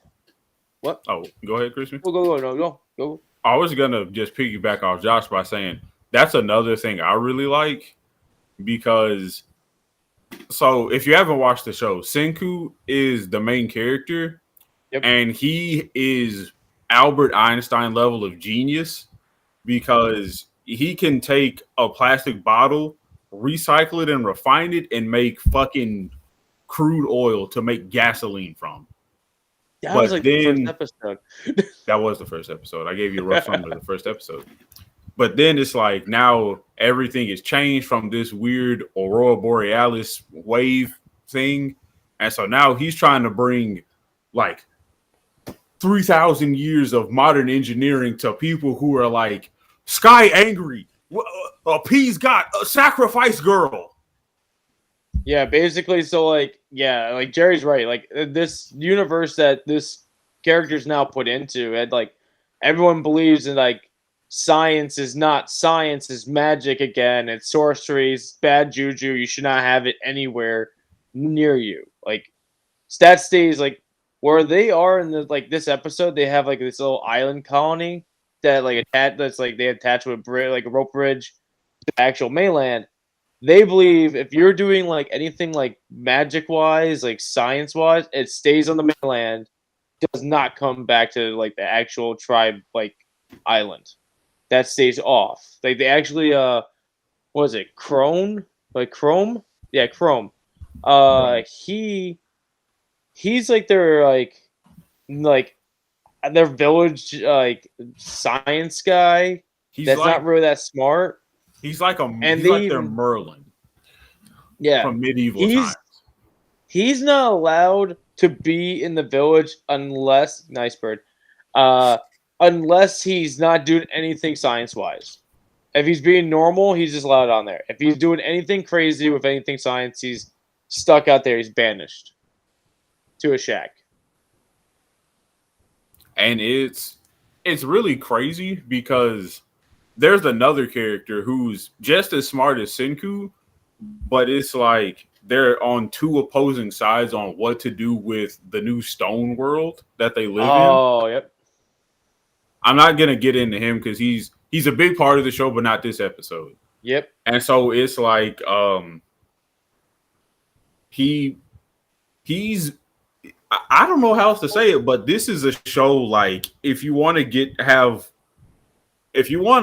What? Oh, go ahead, Christian. Go. I was gonna just piggyback off Josh by saying that's another thing I really like, because so if you haven't watched the show, Senku is the main character. Yep. And he is Albert Einstein level of genius, because he can take a plastic bottle, recycle it and refine it, and make fucking crude oil to make gasoline from. That was like the first episode. That was the first episode. I gave you a rough summary of the first episode. But then it's like now everything is changed from this weird Aurora Borealis wave thing. And so now he's trying to bring like 3,000 years of modern engineering to people who are like sky angry, appease God, sacrifice girl. Yeah, basically. So like, yeah, like Jerry's right. Like this universe that this character's now put into, and like everyone believes in like science is not science, is magic again. It's sorcery, it's bad juju. You should not have it anywhere near you. Like that stays like. Where they are in the like this episode, they have like this little island colony that like that's like they attach with like a rope bridge to the actual mainland. They believe if you're doing like anything like magic wise, like science wise, it stays on the mainland, does not come back to like the actual tribe like island. That stays off. Like they actually what was it? Chrome? Like Chrome? Yeah, Chrome. He's like their their village like science guy. That's like, not really that smart. He's like their Merlin. Yeah, from medieval times. He's not allowed to be in the village unless unless he's not doing anything science wise. If he's being normal, he's just allowed on there. If he's doing anything crazy with anything science, he's stuck out there. He's banished to a shack. And it's really crazy because there's another character who's just as smart as Senku, but it's like they're on two opposing sides on what to do with the new stone world that they live in. Oh, yep. I'm not gonna get into him because he's a big part of the show, but not this episode. Yep. And so it's like he's I don't know how else to say it, but this is a show like if you want a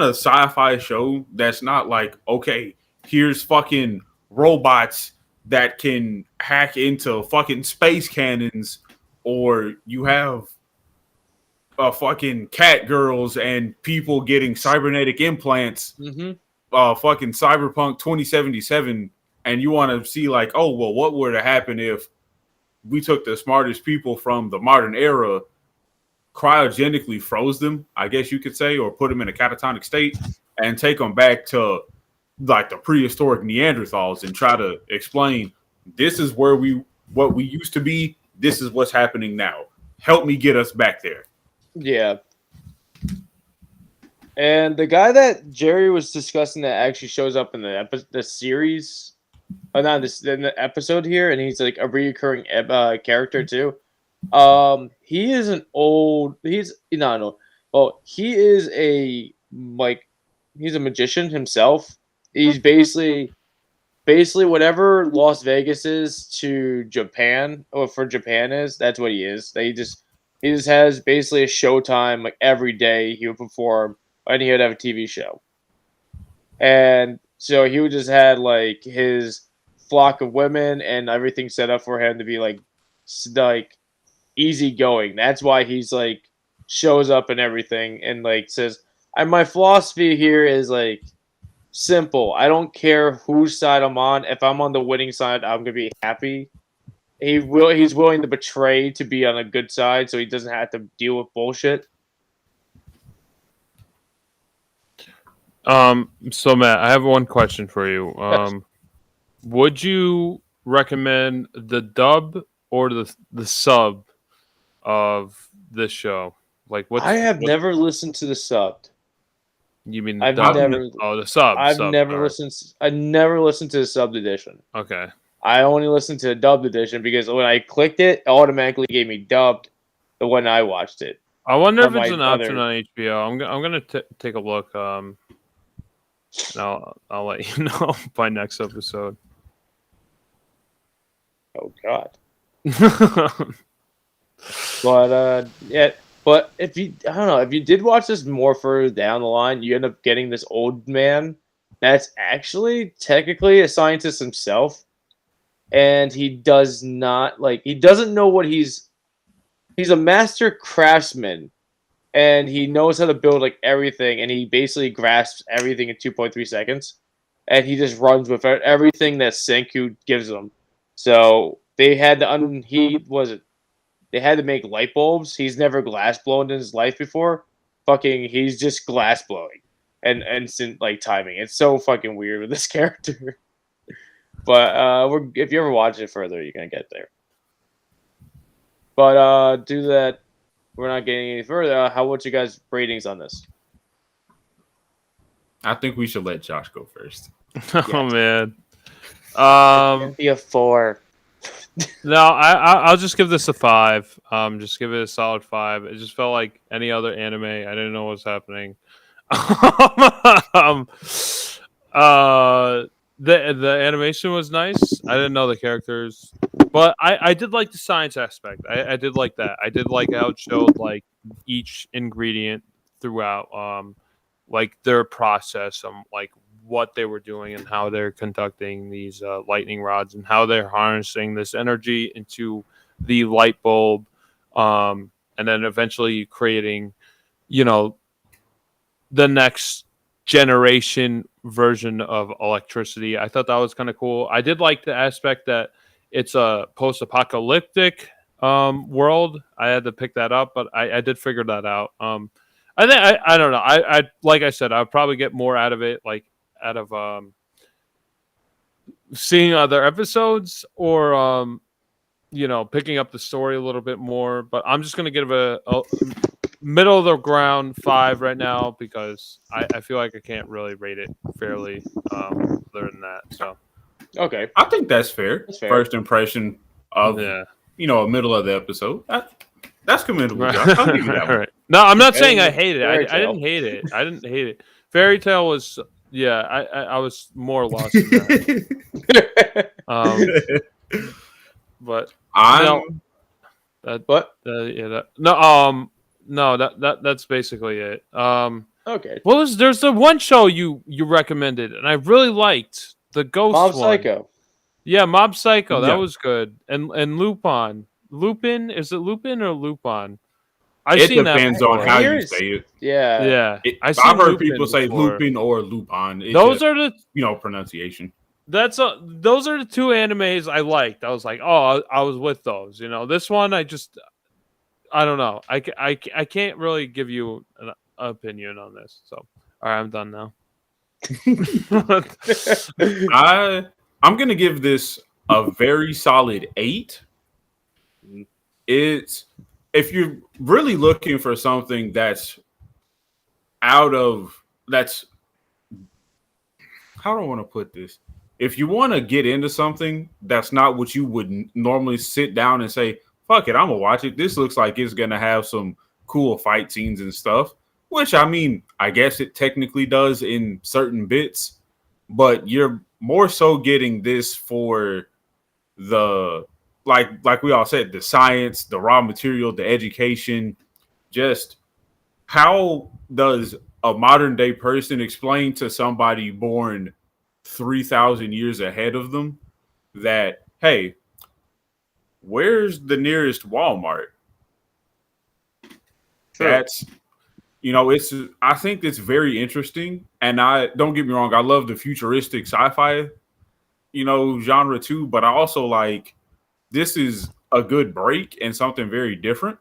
sci-fi show that's not like, okay, here's fucking robots that can hack into fucking space cannons, or you have fucking cat girls and people getting cybernetic implants, fucking Cyberpunk 2077, and you want to see like, oh, well, what would have happened if we took the smartest people from the modern era, cryogenically froze them, I guess you could say, or put them in a catatonic state and take them back to like the prehistoric Neanderthals and try to explain this is what we used to be. This is what's happening now. Help me get us back there. Yeah. And the guy that Jerry was discussing that actually shows up in the series, not this in the episode here, and he's like a recurring character too. He is an old. He's not old. Well, he is he's a magician himself. He's basically whatever Las Vegas is to Japan, or for Japan is, that's what he is. He just has basically a showtime like every day. He would perform, and he would have a TV show, and so he would just had like his flock of women and everything set up for him to be like easygoing. That's why he's like shows up and everything and like says, my philosophy here is like simple. I don't care whose side I'm on. If I'm on the winning side, I'm gonna be happy. He's willing to betray to be on a good side, so he doesn't have to deal with bullshit. So Matt, I have one question for you. Yes. Would you recommend the dub or the sub of this show? Like, I have never listened to the subbed. You mean the I've dub? never. The sub. I've never listened. I never listened to the subbed edition. Okay. I only listened to the dubbed edition because when I clicked it automatically gave me dubbed the when I watched it. I wonder if it's an option on HBO. I'm gonna take a look. And I'll let you know by next episode. Oh God. But yeah. But if you did watch this more further down the line, you end up getting this old man that's actually technically a scientist himself, and he doesn't know what he's a master craftsman, and he knows how to build like everything, and he basically grasps everything in 2.3 seconds, and he just runs with everything that Senku gives him. So they had to They had to make light bulbs. He's never glass blown in his life before. He's just glass blowing and instant like timing. It's so fucking weird with this character. But if you ever watch it further, you're gonna get there. But do that. We're not getting any further. How about you guys' ratings on this? I think we should let Josh go first. Oh man. Be a 4. No, I'll just give this a 5. Just give it a solid 5. It just felt like any other anime. I didn't know what was happening. The animation was nice. I didn't know the characters, but I did like the science aspect. I did like that. I did like how it showed like each ingredient throughout, like their process, like what they were doing and how they're conducting these lightning rods and how they're harnessing this energy into the light bulb, and then eventually creating, the next generation version of electricity. I thought that was kind of cool. I did like the aspect that it's a post-apocalyptic world. I had to pick that up, but I did figure that out. I don't know. I like I said, I'll probably get more out of it, like out of seeing other episodes or picking up the story a little bit more. But I'm just gonna give a middle of the ground 5 right now because I feel like I can't really rate it fairly other than that. So okay, I think that's fair. First impression of a middle of the episode. That's commendable. Right. Josh. I'll give you that one. Right. No, I'm not saying I hate it. I didn't hate it. I didn't hate it. Fairy Tale was I was more lost in that. But that's basically it. Okay. Well, there's the one show you recommended, and I really liked the Ghost Mob one. Psycho. Yeah, Mob Psycho. That Yeah. was good. And Lupin. Lupin? Is it Lupin or Lupin? It depends on how you say it. Yeah. I've heard people say Lupin or Lupin. Those are the pronunciation. those are the 2 animes I liked. I was like, oh, I was with those. This one I don't know. I can't really give you an opinion on this. So, all right, I'm done now. I'm gonna give this a very solid 8. It's if you're really looking for something that's that's how do I want to put this? If you want to get into something that's not what you would normally sit down and say, fuck it, I'm gonna watch it. This looks like it's gonna have some cool fight scenes and stuff. Which I mean, I guess it technically does in certain bits, but you're more so getting this for the like we all said, the science, the raw material, the education, just how does a modern day person explain to somebody born 3,000 years ahead of them that, hey, where's the nearest Walmart? Sure. That's, I think it's very interesting. And I don't get me wrong, I love the futuristic sci-fi, genre too, but I also like this is a good break and something very different.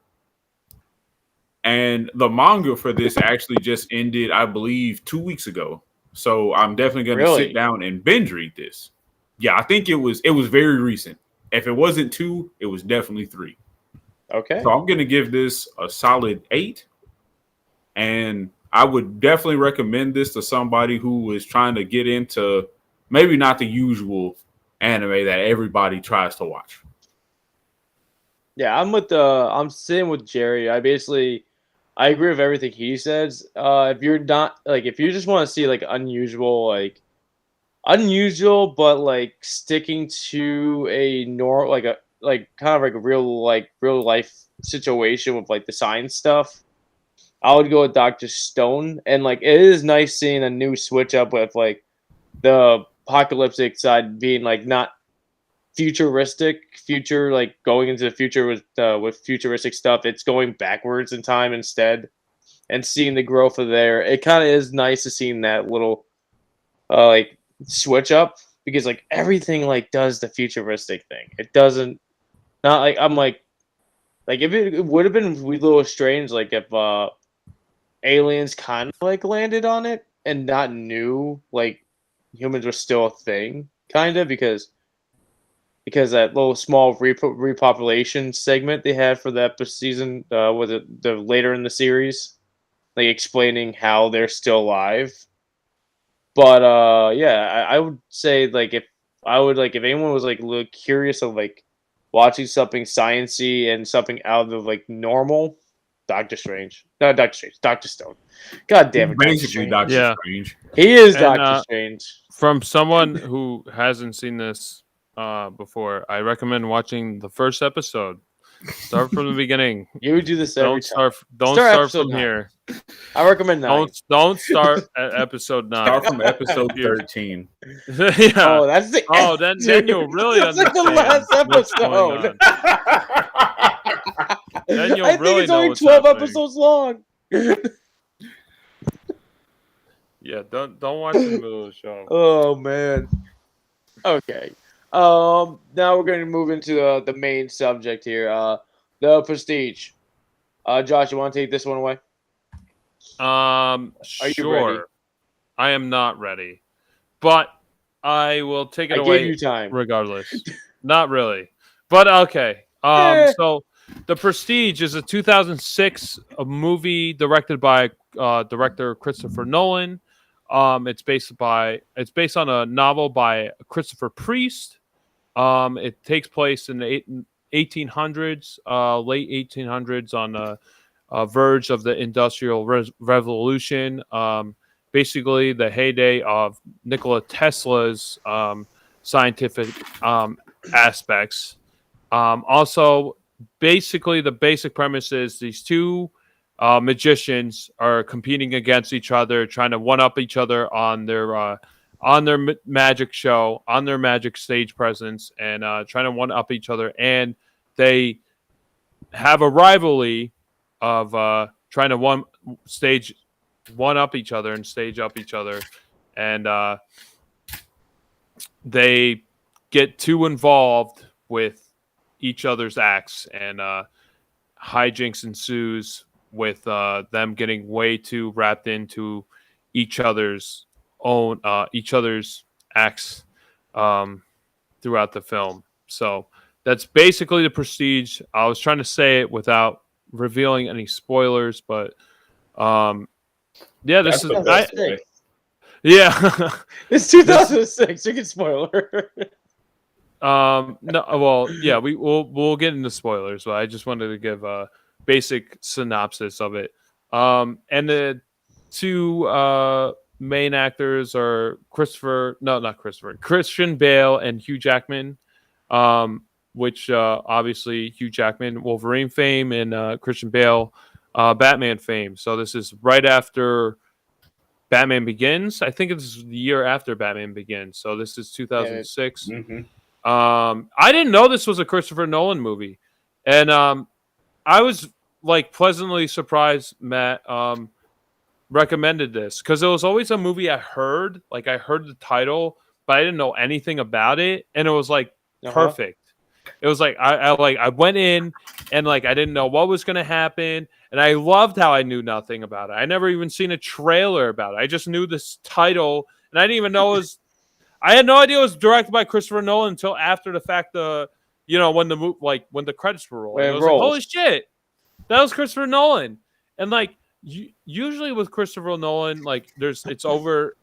And the manga for this actually just ended, I believe, 2 weeks ago. So I'm definitely going to sit down and binge read this. Yeah, I think it was very recent. If it wasn't 2, it was definitely 3. Okay. So I'm going to give this a solid 8. And I would definitely recommend this to somebody who is trying to get into maybe not the usual anime that everybody tries to watch. Yeah, I'm sitting with Jerry. I agree with everything he says. If you're not if you just want to see unusual, but sticking to a kind of a real life situation with the science stuff, I would go with Dr.Stone. And it is nice seeing a new switch up with the apocalyptic side being not future, going into the future with futuristic stuff. It's going backwards in time instead, and seeing the growth of there. It kind of is nice to see that little switch up, because everything does the futuristic thing. It doesn't, not I'm if it would have been a little strange if aliens kind of landed on it and not knew humans were still a thing, kind of, because that little small repopulation segment they had for that season, was it the later in the series, explaining how they're still alive. But yeah, I would say if anyone was a little curious of watching something sciencey and something out of normal, Doctor Strange, no, Doctor Stone. God damn it, basically Doctor Strange. He is Doctor Strange. From someone who hasn't seen this before, I recommend watching the first episode. Start from the beginning. You do this every time. Don't start from 9. Here. I recommend 9. Don't start at episode 9. Start from episode 13. Yeah. Oh, that's the end, then you'll really understand. That's the last episode. Then you'll I think really it's only 12 episodes long. Yeah, don't watch in the middle of the show. Oh man. Okay. Now we're going to move into the main subject here. The Prestige. Josh, you want to take this one away? Are you ready? I am not ready, but I will take it away. I gave you time, regardless. Not really, but okay. So The Prestige is a 2006 movie directed by director Christopher Nolan. It's based on a novel by Christopher Priest. It takes place in the 1800s, late 1800s, on the verge of the Industrial Revolution. Basically, the heyday of Nikola Tesla's scientific aspects. Also, basically, the basic premise is these two magicians are competing against each other, trying to one-up each other on their magic show, on their magic stage presence, and trying to one-up each other. And they have a rivalry of trying to one-up each other and stage up each other. And they get too involved with each other's acts, and hijinks ensues with them getting way too wrapped into each other's acts throughout the film. So that's basically the Prestige. I was trying to say it without revealing any spoilers, but yeah, this That's is the best way. yeah. It's 2006. You can spoiler. No, well, yeah, we'll get into spoilers, but I just wanted to give a basic synopsis of it. And the two main actors are Christian Bale and Hugh Jackman. Which obviously Hugh Jackman, Wolverine fame, and Christian Bale, Batman fame. So this is right after Batman Begins. I think it's the year after Batman Begins. So this is 2006. Mm-hmm. I didn't know this was a Christopher Nolan movie, and I was like pleasantly surprised. Matt recommended this because it was always a movie I heard. Like I heard the title, but I didn't know anything about it, and it was like perfect. It was like I went in and like I didn't know what was gonna happen, and I loved how I knew nothing about it. I never even seen a trailer about it. I just knew this title, and I didn't even know it was. I had no idea it was directed by Christopher Nolan until after the fact. When the credits were rolling, I was like, "Holy shit, that was Christopher Nolan!" And like usually with Christopher Nolan, like there's over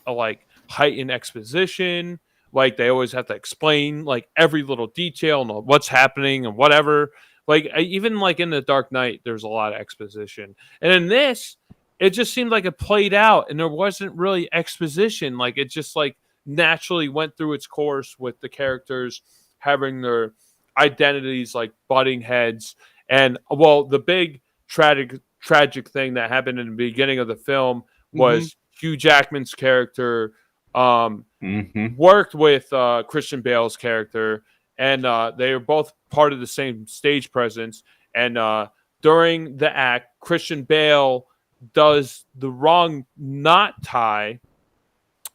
a like heightened exposition. Like they always have to explain like every little detail and what's happening and whatever. Like even like in The Dark Knight, there's a lot of exposition, and in this. It just seemed like it played out and there wasn't really exposition. Like it just like naturally went through its course with the characters having their identities like butting heads. And well, the big tragic thing that happened in the beginning of the film was Hugh Jackman's character worked with Christian Bale's character, and they were both part of the same stage presence. And during the act, Christian Bale does the wrong knot tie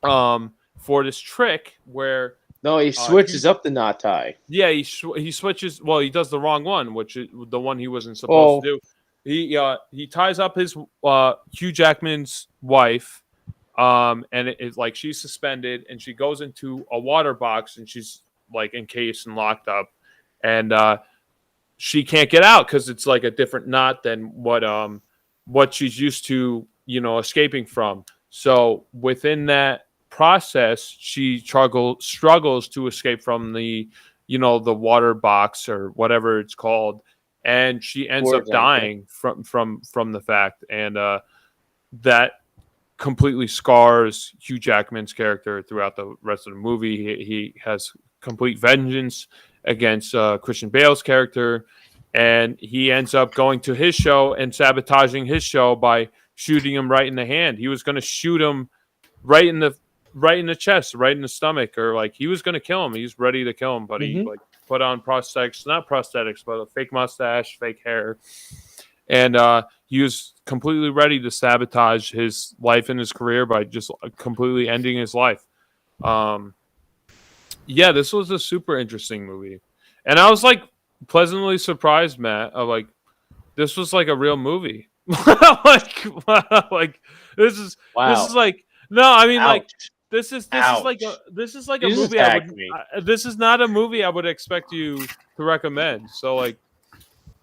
for this trick where he switches up the knot tie. Yeah, he switches. Well, he does the wrong one, which is the one he wasn't supposed to do. He ties up his Hugh Jackman's wife, and it's like she's suspended, and she goes into a water box, and she's like encased and locked up, and she can't get out because it's like a different knot than what she's used to, escaping from. So within that process, she struggles to escape from the water box or whatever it's called, and she ends up dying from the fact, and that completely scars Hugh Jackman's character throughout the rest of the movie. He has complete vengeance against Christian Bale's character. And he ends up going to his show and sabotaging his show by shooting him right in the hand. He was going to shoot him right in the chest, right in the stomach, or like he was going to kill him. He's ready to kill him, but he like put on not prosthetics, but a fake mustache, fake hair, and he was completely ready to sabotage his life and his career by just completely ending his life. Yeah, this was a super interesting movie, and I was like. Pleasantly surprised, Matt. Of like, this was like a real movie. like this is like no. I mean, like this is like a movie. This is not a movie I would expect you to recommend. So like,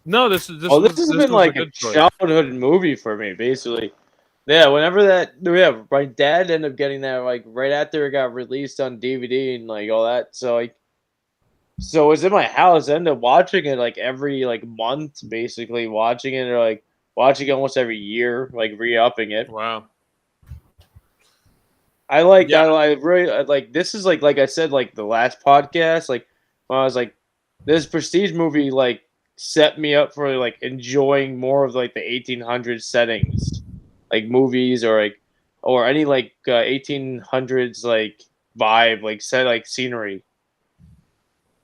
no, this has been like a childhood movie for me, basically. Yeah, my dad ended up getting that like right after it got released on DVD and like all that. So like. So it's in my house. I end up watching it like every like month, basically watching it, or like watching it almost every year, like re-upping it. Wow. I really like this is like I said like the last podcast, like when I was like this Prestige movie like set me up for like enjoying more of like the 1800s settings, like movies or any like 1800s like vibe, like set like scenery.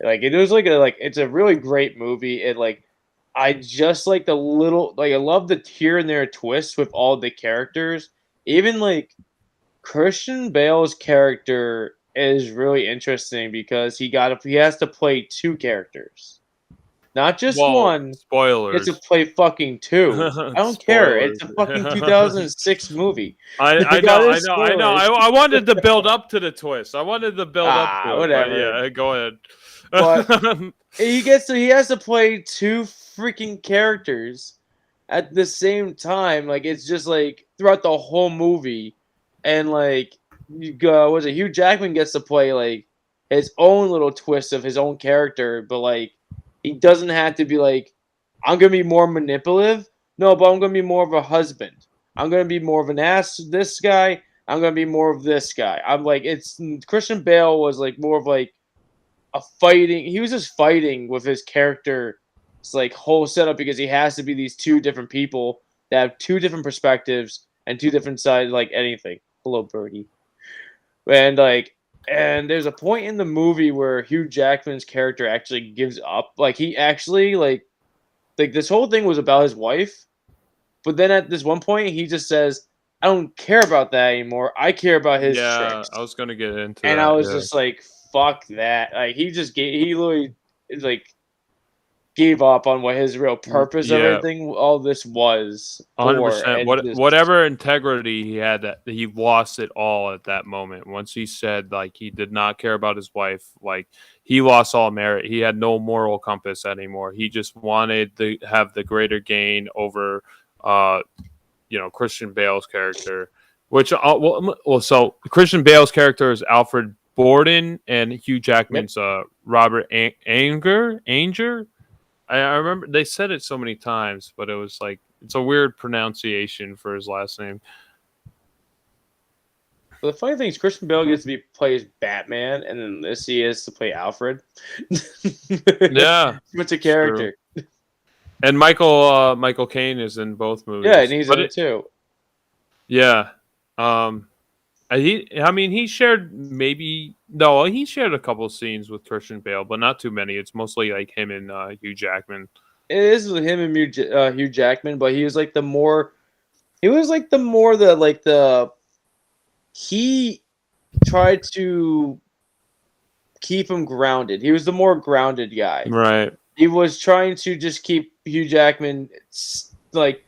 Like it was it's a really great movie. It like I just like the little I love the here and there twist with all the characters. Even like Christian Bale's character is really interesting because he has to play two characters. not just one. Spoilers. Gets to play fucking 2. I don't care. It's a fucking 2006 movie. I know. I wanted to build up to the twist. I wanted to build up to it. Whatever. Yeah, go ahead. But he has to play 2 freaking characters at the same time. Like, it's just like throughout the whole movie, and like, Hugh Jackman gets to play like his own little twist of his own character, but like he doesn't have to be like, I'm gonna be more manipulative. No, but I'm gonna be more of a husband. I'm gonna be more of an ass. This guy. I'm gonna be more of this guy. I'm like, it's Christian Bale was like more of like a fighting. He was just fighting with his character. It's like whole setup because he has to be these 2 different people that have 2 different perspectives and 2 different sides. Like anything. Hello, Birdie. And there's a point in the movie where Hugh Jackman's character actually gives up. Like he actually like this whole thing was about his wife, but then at this one point he just says, "I don't care about that anymore. I care about his tricks." I was gonna get into and that. I was just like, "Fuck that!" Like he literally like gave up on what his real purpose of everything all this was. 100%. Whatever integrity he had, that he lost it all at that moment. Once he said like he did not care about his wife, like he lost all merit. He had no moral compass anymore. He just wanted to have the greater gain over, Christian Bale's character. Which so Christian Bale's character is Alfred Borden, and Hugh Jackman's Robert Anger. I remember they said it so many times, but it was like it's a weird pronunciation for his last name. Well, the funny thing is, Christian Bale gets to plays Batman, and then this he is to play Alfred. Yeah, what's a character? True. And Michael Caine is in both movies. Yeah, and he's in it too. Yeah, he shared he shared a couple scenes with Christian Bale, but not too many. It's mostly like him and Hugh Jackman. It is with him and Hugh Jackman, but he tried to keep him grounded. He was the more grounded guy. Right. He was trying to just keep Hugh Jackman like,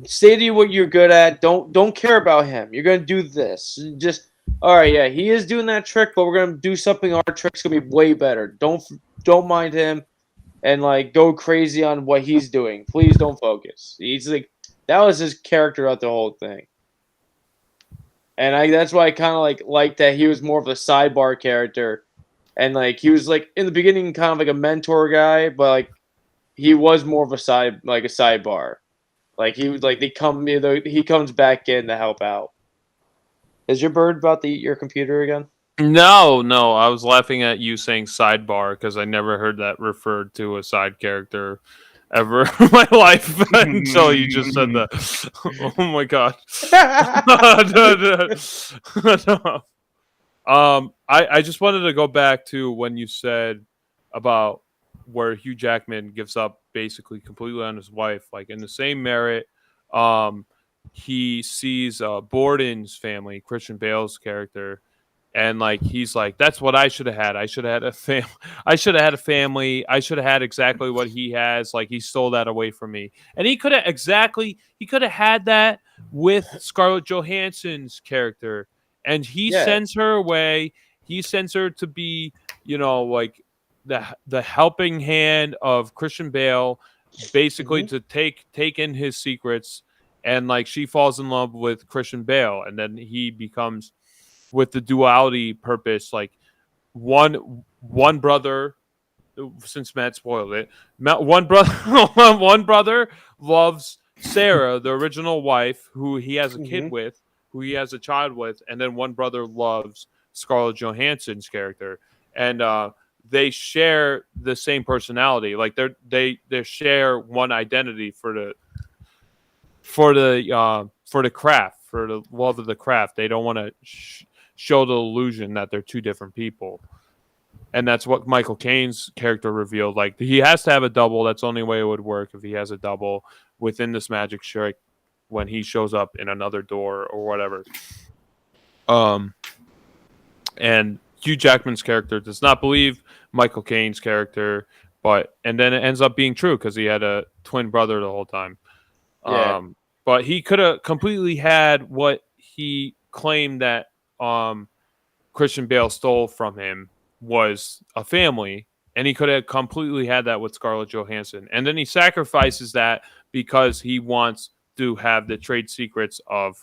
say to you what you're good at. Don't care about him. You're gonna do this. Just all right. Yeah, he is doing that trick, but we're gonna do something. Our trick's gonna be way better. Don't mind him, and like go crazy on what he's doing. Please don't focus. He's like that was his character throughout the whole thing, and that's why I kind of like that he was more of a sidebar character, and like he was like in the beginning kind of like a mentor guy, but like he was more of a sidebar. Like he was like he comes back in to help out. Is your bird about to eat your computer again? No. I was laughing at you saying sidebar because I never heard that referred to a side character ever in my life until you just said that. Oh my god. I just wanted to go back to when you said about where Hugh Jackman gives up basically completely on his wife. Like in the same merit, he sees Borden's family, Christian Bale's character, and like he's like, that's what I should have had. I should have had a family. I should have had a family. I should have had exactly what he has. Like he stole that away from me. And he could have had that with Scarlett Johansson's character. And he sends her away. He sends her to be, like the helping hand of Christian Bale, basically to take in his secrets, and like she falls in love with Christian Bale, and then he becomes with the duality purpose, like one brother, since Matt spoiled it, one brother loves Sarah, the original wife, who he has a kid with, who he has a child with, and then one brother loves Scarlett Johansson's character, and they share the same personality. Like they share one identity for the craft, for the love of the craft. They don't want to show the illusion that they're two different people. And that's what Michael Caine's character revealed. Like he has to have a double. That's the only way it would work, if he has a double within this magic trick when he shows up in another door or whatever. And Hugh Jackman's character does not believe Michael Caine's character, and then it ends up being true because he had a twin brother the whole time. Yeah. But he could have completely had what he claimed that Christian Bale stole from him was a family, and he could have completely had that with Scarlett Johansson. And then he sacrifices that because he wants to have the trade secrets of,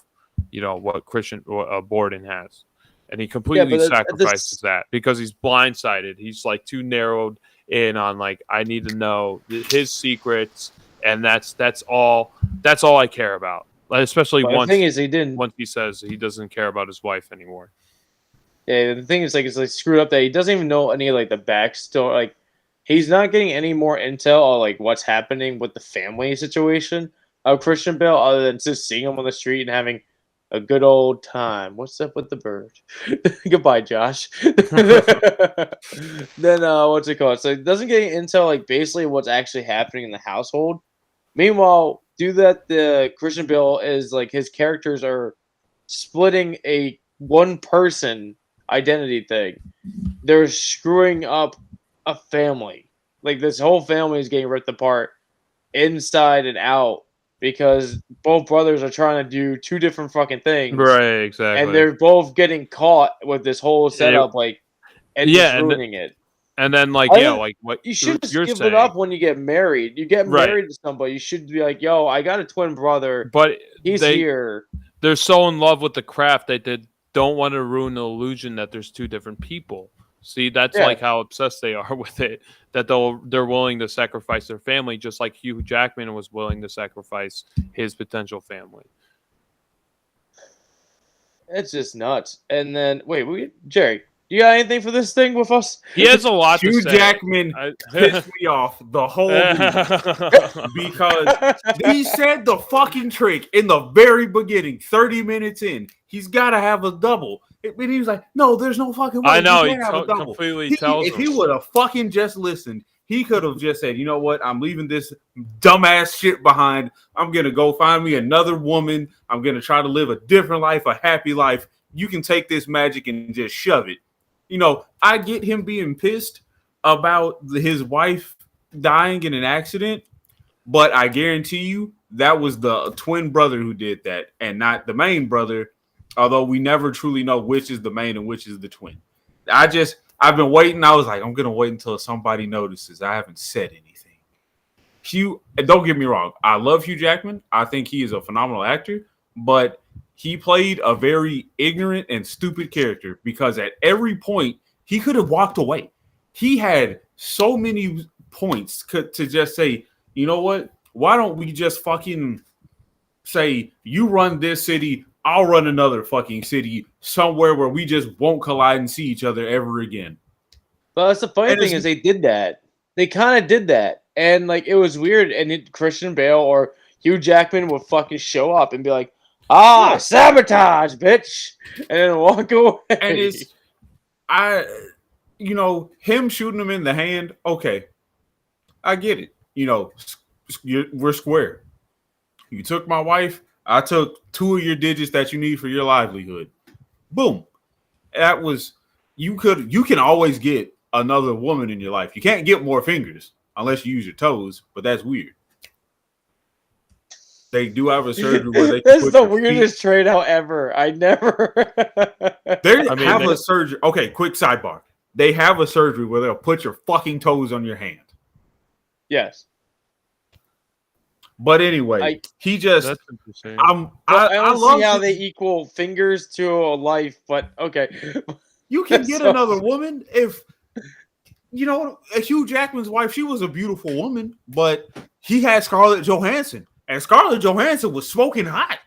what Borden has. And he completely sacrifices that because he's blindsided. He's like too narrowed in on I need to know his secrets, and that's all I care about. Especially once the thing is, once he says he doesn't care about his wife anymore. Yeah, the thing is, it's screwed up that he doesn't even know any the backstory. He's not getting any more intel on what's happening with the family situation of Christian Bale, other than just seeing him on the street and having a good old time. What's up with the bird? Goodbye, Josh. Then what's it called? So it doesn't get intel basically what's actually happening in the household. Meanwhile, the Christian Bale is his characters are splitting a one person identity thing. They're screwing up a family. This whole family is getting ripped apart inside and out because both brothers are trying to do two different fucking things. Right, exactly. And they're both getting caught with this whole setup, and just ruining it. And then, what you should just you're give saying. it up when you get married. You get married to somebody, you should be yo, I got a twin brother, but he's here. They're so in love with the craft that they don't want to ruin the illusion that there's two different people. See, that's how obsessed they are with it, that they're willing to sacrifice their family, just like Hugh Jackman was willing to sacrifice his potential family. It's just nuts. And then, Jerry, you got anything for this thing with us? He has a lot to say. Hugh Jackman pissed me off the whole movie because he said the fucking trick in the very beginning, 30 minutes in. He's got to have a double. And he was like, no, there's no fucking way. I know, he completely tells him. If he would have fucking just listened, he could have just said, you know what? I'm leaving this dumbass shit behind. I'm going to go find me another woman. I'm going to try to live a different life, a happy life. You can take this magic and just shove it. I get him being pissed about his wife dying in an accident, but I guarantee you that was the twin brother who did that and not the main brother, although we never truly know which is the main and which is the twin. I've been waiting. I was like, I'm going to wait until somebody notices. I haven't said anything. Don't get me wrong. I love Hugh Jackman. I think he is a phenomenal actor, but he played a very ignorant and stupid character because at every point he could have walked away. He had so many points to just say, you know what? Why don't we just fucking say you run this city, I'll run another fucking city somewhere where we just won't collide and see each other ever again. But that's the funny thing is they did that. They kind of did that. And it was weird. And Christian Bale or Hugh Jackman would fucking show up and be like, sabotage, bitch, and then walk away. And him shooting him in the hand. Okay, I get it. We're square. You took my wife. I took two of your digits that you need for your livelihood. Boom. That was you can always get another woman in your life. You can't get more fingers unless you use your toes, but that's weird. They do have a surgery where they can This is the weirdest trade out ever. I never. They have a surgery. Okay, quick sidebar. They have a surgery where they'll put your fucking toes on your hand. Yes. But anyway, he just. That's interesting. I don't see how they equal fingers to a life, but okay. You can get another woman if. Hugh Jackman's wife, she was a beautiful woman, but he had Scarlett Johansson. And Scarlett Johansson was smoking hot.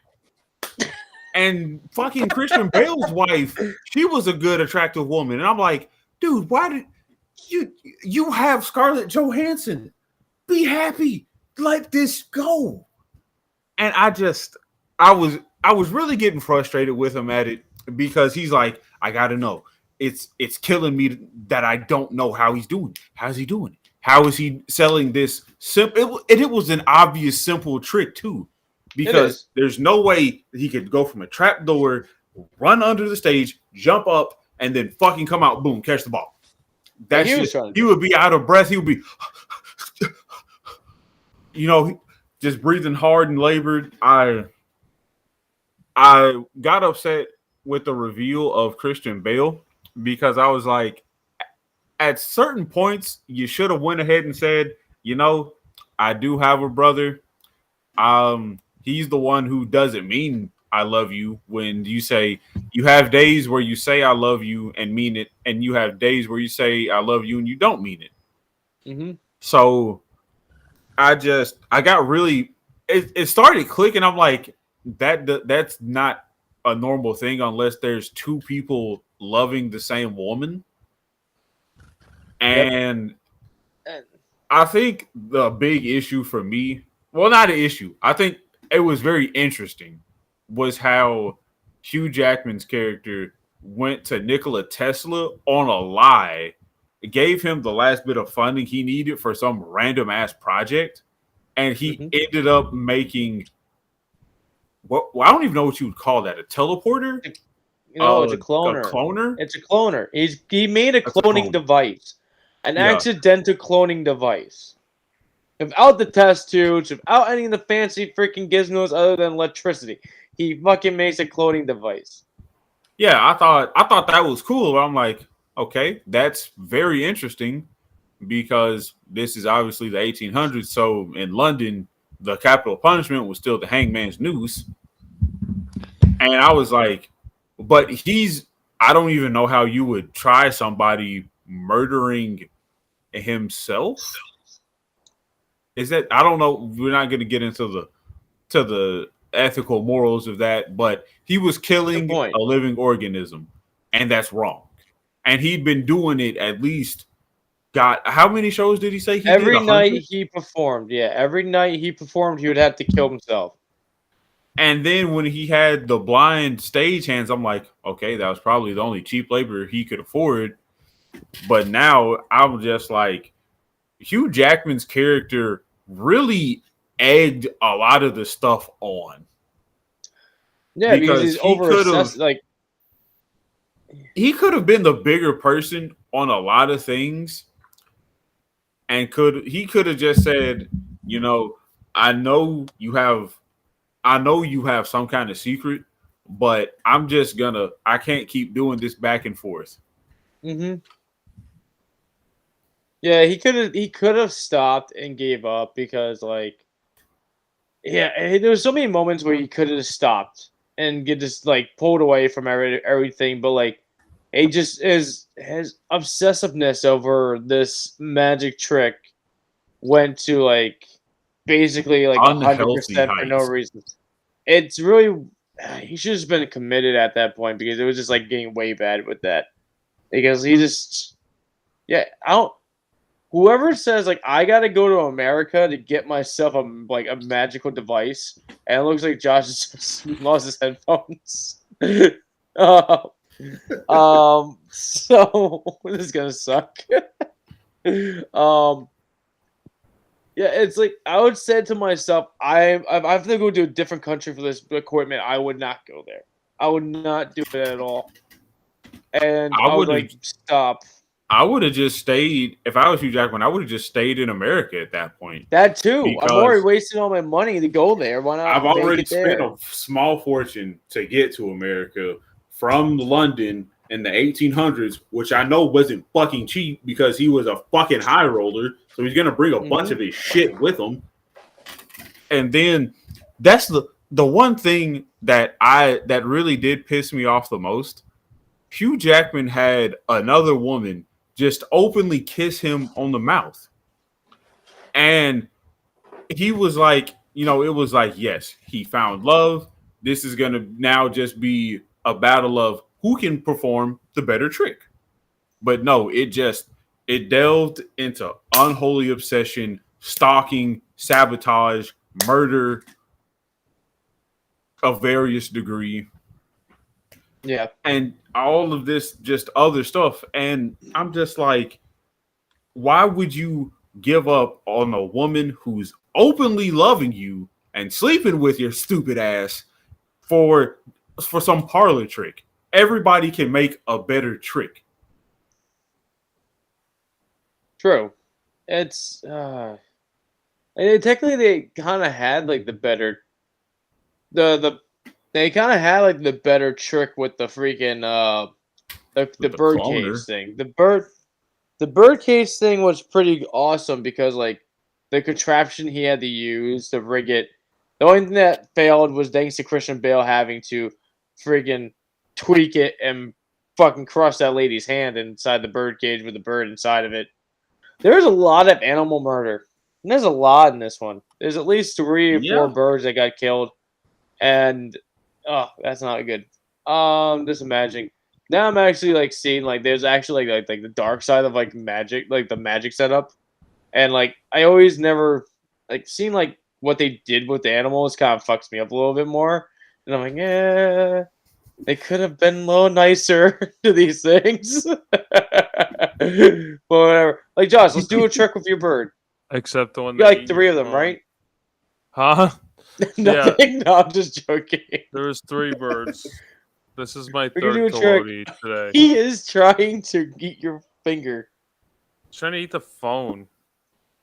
And fucking Christian Bale's wife, she was a good, attractive woman. And I'm like, dude, why did you have Scarlett Johansson? Be happy. Let this go. And I was really getting frustrated with him at it because he's like, I gotta know. It's killing me that I don't know how he's doing it. How's he doing it? How is he selling this simple? It was an obvious, simple trick too, because there's no way that he could go from a trap door, run under the stage, jump up, and then fucking come out, boom, catch the ball. That's he would be out of breath. He would be, just breathing hard and labored. I got upset with the reveal of Christian Bale because I was like, at certain points, you should have went ahead and said, I do have a brother. He's the one who doesn't mean I love you when you say you have days where you say I love you and mean it, and you have days where you say I love you and you don't mean it. Mm-hmm. So I got really it started clicking. I'm like, that's not a normal thing unless there's two people loving the same woman. And I think the big issue for me, well, not an issue, I think it was very interesting, was how Hugh Jackman's character went to Nikola Tesla on a lie. It gave him the last bit of funding he needed for some random ass project, and he ended up making well, I don't even know what you would call that, a teleporter. It's a cloner. A cloner. It's a cloner. He made a cloning device, an accidental cloning device, without the test tubes, without any of the fancy freaking gizmos other than electricity. He fucking makes a cloning device. Yeah, I thought that was cool. I'm like, okay, that's very interesting because this is obviously the 1800s. So in London, the capital punishment was still the hangman's noose. And I was like, but I don't even know how you would try somebody murdering himself. Is that, I don't know. We're not going to get into the ethical morals of that, but he was killing a living organism, and that's wrong. And he'd been doing it at least. God, how many shows did he say he did? Every night he performed. Yeah, every night he performed, he would have to kill himself. And then when he had the blind stagehands, I'm like, okay, that was probably the only cheap labor he could afford. But now I'm just like, Hugh Jackman's character really egged a lot of the stuff on. Yeah, because he's over-obsessed. Like, he could have been the bigger person on a lot of things, and he could have just said, I know you have some kind of secret, but I can't keep doing this back and forth. Mm-hmm. Yeah, he could have stopped and gave up because, like, yeah, there was so many moments where he could have stopped and get just like pulled away from everything, but like, he just his obsessiveness over this magic trick went to like basically like 100% for no reason. It's really, he should have just been committed at that point because it was just like getting way bad with that. Because he just, whoever says like I gotta go to America to get myself a magical device, and it looks like Josh just lost his headphones. So this is gonna suck. Yeah, it's like I would say to myself, I have to go to a different country for this equipment. I would not go there. I would not do it at all. And I would like stop. I would have just stayed. If I was Hugh Jackman, I would have just stayed in America at that point. That too. I'm already wasting all my money to go there. Why not? I've already spent a small fortune to get to America from London in the 1800s, which I know wasn't fucking cheap because he was a fucking high roller. So he's going to bring a bunch of his shit with him. And then that's the one thing that really did piss me off the most. Hugh Jackman had another woman just openly kiss him on the mouth. And he was like, it was like, yes, he found love. This is going to now just be a battle of who can perform the better trick. But no, it delved into unholy obsession, stalking, sabotage, murder of various degree. Yeah. And all of this just other stuff. And I'm just like, why would you give up on a woman who's openly loving you and sleeping with your stupid ass for some parlor trick? Everybody can make a better trick. True. It's And technically, they kind of had like the better they kind of had like the better trick with the freaking the the bird cloner. cage thing. The bird cage thing was pretty awesome because like the contraption he had to use to rig it. The only thing that failed was thanks to Christian Bale having to friggin' tweak it and fucking crush that lady's hand inside the bird cage with the bird inside of it. There's a lot of animal murder. And there's a lot in this one. There's at least 3 or 4 Yeah, birds that got killed. And oh, that's not good. Just imagining. Now I'm actually like seeing like there's actually like the dark side of like magic, like the magic setup. And like I always never like seeing like what they did with the animals kind of fucks me up a little bit more. And I'm like, yeah, they could have been a little nicer to these things. But whatever. Like Josh, let's do a trick with your bird. Except the one You that got like eat 3 your of them, phone. right? Huh? Nothing. No, I'm just joking. There was 3 birds. This is my We're gonna do third a trick. Kalodi today. He is trying to eat your finger. He's trying to eat the phone.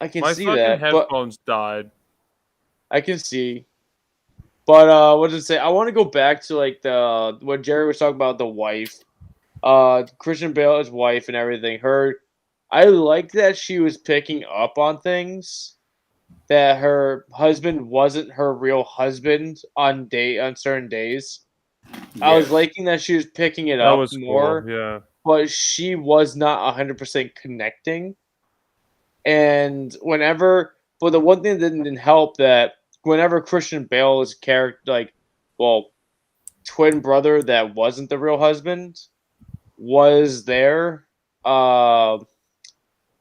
I can My see fucking that, but headphones died. I can see. But what did it say? I want to go back to like the what Jerry was talking about the wife, Christian Bale's wife and everything. I like that she was picking up on things that her husband wasn't her real husband on certain days. I was yeah. liking that she was picking it That up was more, cool. Yeah. but she was not 100% connecting. And but the one thing that didn't help that whenever Christian Bale's character, like, well, twin brother that wasn't the real husband was there,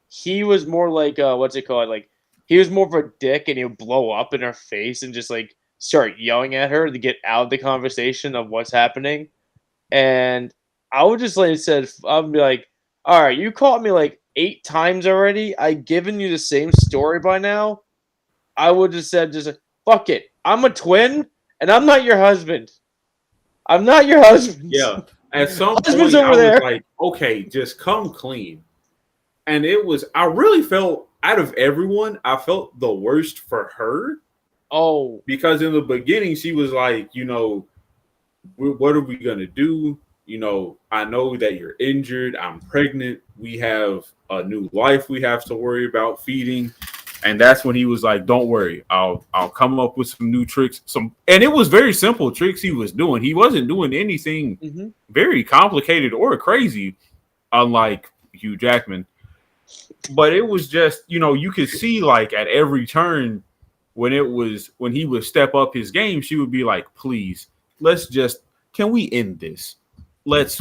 he was more like, what's it called? Like, he was more of a dick and he would blow up in her face and just like start yelling at her to get out of the conversation of what's happening. And I would just like said, I'd be like, all right, you caught me like 8 times already. I've given you the same story by now. I would have said, just fuck it. I'm a twin, and I'm not your husband. I'm not your husband. Yeah. At some Husband's point, I over was there. like, okay, just come clean. And I really felt, out of everyone, I felt the worst for her. Oh. Because in the beginning, she was like, what are we going to do? I know that you're injured. I'm pregnant. We have a new life we have to worry about feeding. And that's when he was like, don't worry. I'll come up with some new tricks. And it was very simple tricks he was doing. He wasn't doing anything very complicated or crazy, unlike Hugh Jackman. But it was just, you could see like at every turn when he would step up his game, she would be like, please, can we end this? Let's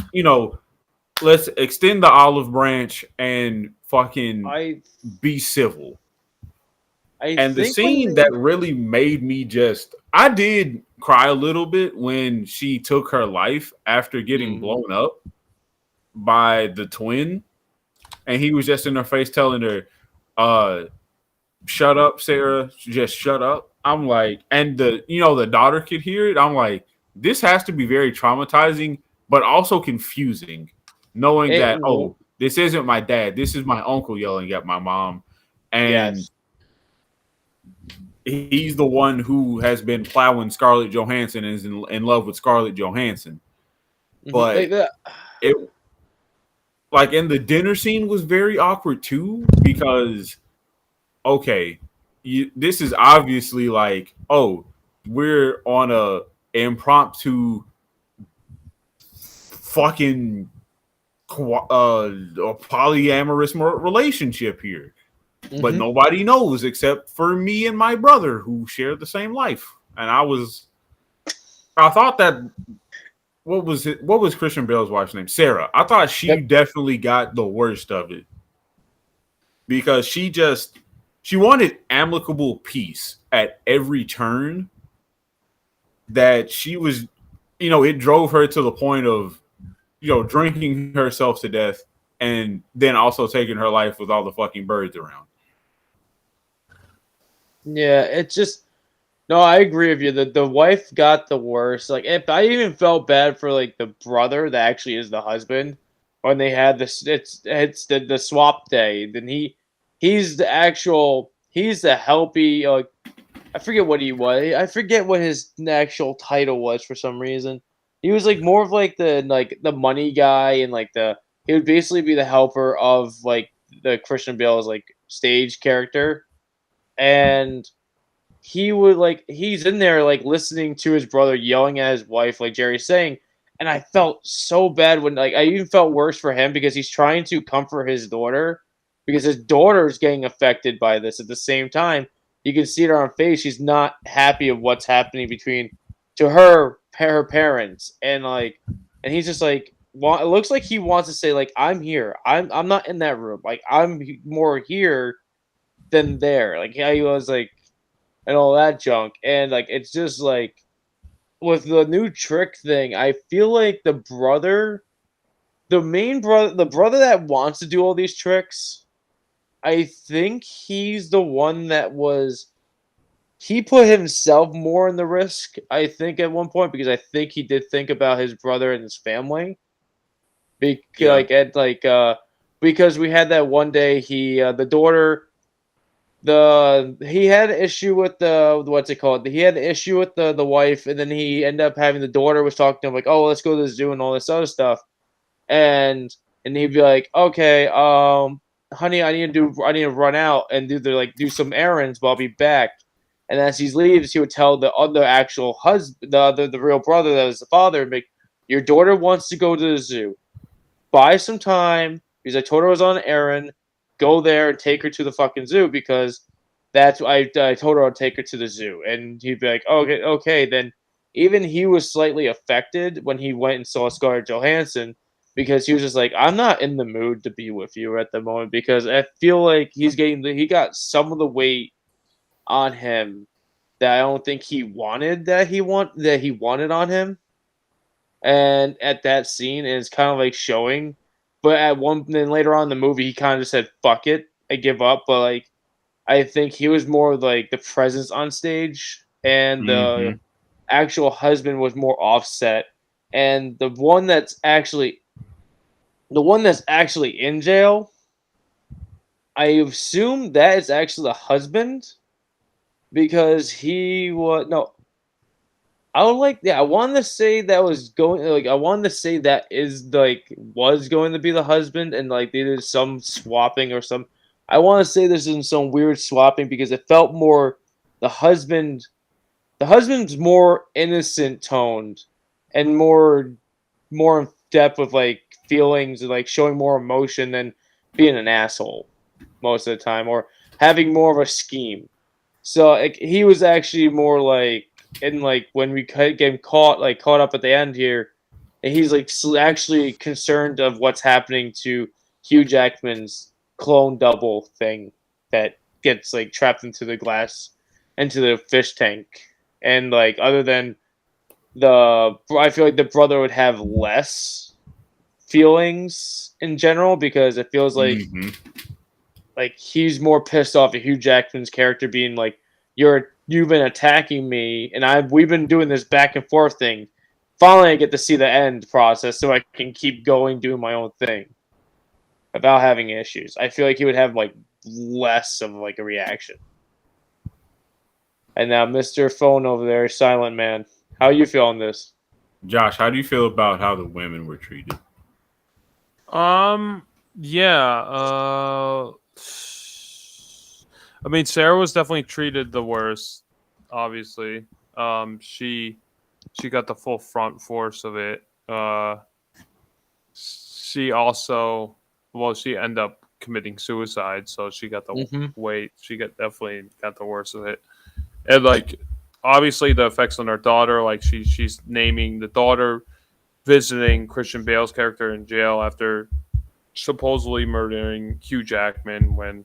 extend the olive branch and fucking be civil. And the scene that really made me I did cry a little bit when she took her life after getting blown up by the twin. And he was just in her face telling her, shut up, Sarah, just shut up. I'm like, and the daughter could hear it. I'm like, this has to be very traumatizing, but also confusing, knowing that, this isn't my dad. This is my uncle yelling at my mom. And he's the one who has been plowing Scarlett Johansson and is in love with Scarlett Johansson. But it, like, in the dinner scene was very awkward too, because, okay, this is obviously like, we're on a impromptu fucking a polyamorous relationship here. But nobody knows except for me and my brother who share the same life. And I thought that, what was Christian Bale's wife's name? Sarah. I thought she definitely got the worst of it. Because she wanted amicable peace at every turn, that she was, it drove her to the point of, drinking herself to death and then also taking her life with all the fucking birds around. Yeah, it's just, no, I agree with you. The wife got the worst. Like, if I even felt bad for like the brother that actually is the husband when they had this, it's the swap day. Then he's the actual he's the helpy. I forget what he was. I forget what his actual title was for some reason. He was like more of like the money guy and like he would basically be the helper of like the Christian Bale's like stage character, and he would like he's in there like listening to his brother yelling at his wife, like Jerry's saying, and I felt so bad when like I even felt worse for him because he's trying to comfort his daughter because his daughter's getting affected by this at the same time. You can see it on her face. She's not happy of what's happening between to her parents, and he's just like, well, it looks like he wants to say like, I'm here. I'm not in that room. Like I'm more here than there. Like he was like and all that junk. And like it's just like with the new trick thing, I feel like the main brother, the brother that wants to do all these tricks, I think he's the one that he put himself more in the risk, I think, at one point, because I think he did think about his brother and his family. Because we had that one day the daughter he had an issue with the what's it called? He had an issue with the wife, and then he ended up having the daughter was talking to him like, "Oh, let's go to the zoo and all this other stuff," and he'd be like, "Okay, honey, I need to run out and do some errands, but I'll be back." And as he leaves, he would tell the other actual husband, the real brother that was the father, like, "Your daughter wants to go to the zoo. Buy some time because I told her I was on an errand. Go there and take her to the fucking zoo because that's I told her I'd take her to the zoo." And he'd be like, "Okay, okay." Then even he was slightly affected when he went and saw Scarlett Johansson because he was just like, "I'm not in the mood to be with you at the moment," because I feel like he got some of the weight on him that I don't think he wanted that he wanted on him. And at that scene, it's kind of like showing. But then later on in the movie, he kind of just said, "Fuck it, I give up." But like, I think he was more like the presence on stage, and the actual husband was more offset. And the one that's actually in jail, I assume that is actually the husband because he was no. I would like, yeah, I wanted to say that was going, like, I wanted to say that was going to be the husband, and like they did some swapping or some. I want to say this in some weird swapping because it felt more the husband, the husband's more innocent toned and more in depth with like feelings and like showing more emotion than being an asshole most of the time or having more of a scheme. So like he was actually more like and like when we get caught up at the end here, and he's like actually concerned of what's happening to Hugh Jackman's clone double thing that gets like trapped into the fish tank, and like other than I feel like the brother would have less feelings in general because it feels like he's more pissed off at Hugh Jackman's character being like, you've been attacking me, and we've been doing this back and forth thing. Finally, I get to see the end process, so I can keep going doing my own thing without having issues. I feel like he would have like less of like a reaction. And now, Mr. Phone over there, Silent Man, how you feeling this? Josh, how do you feel about how the women were treated? Yeah. I mean, Sarah was definitely treated the worst. Obviously, she got the full front force of it. She also, she ended up committing suicide, so she got the weight. She definitely got the worst of it, and like obviously the effects on her daughter. Like she's naming the daughter visiting Christian Bale's character in jail after supposedly murdering Hugh Jackman when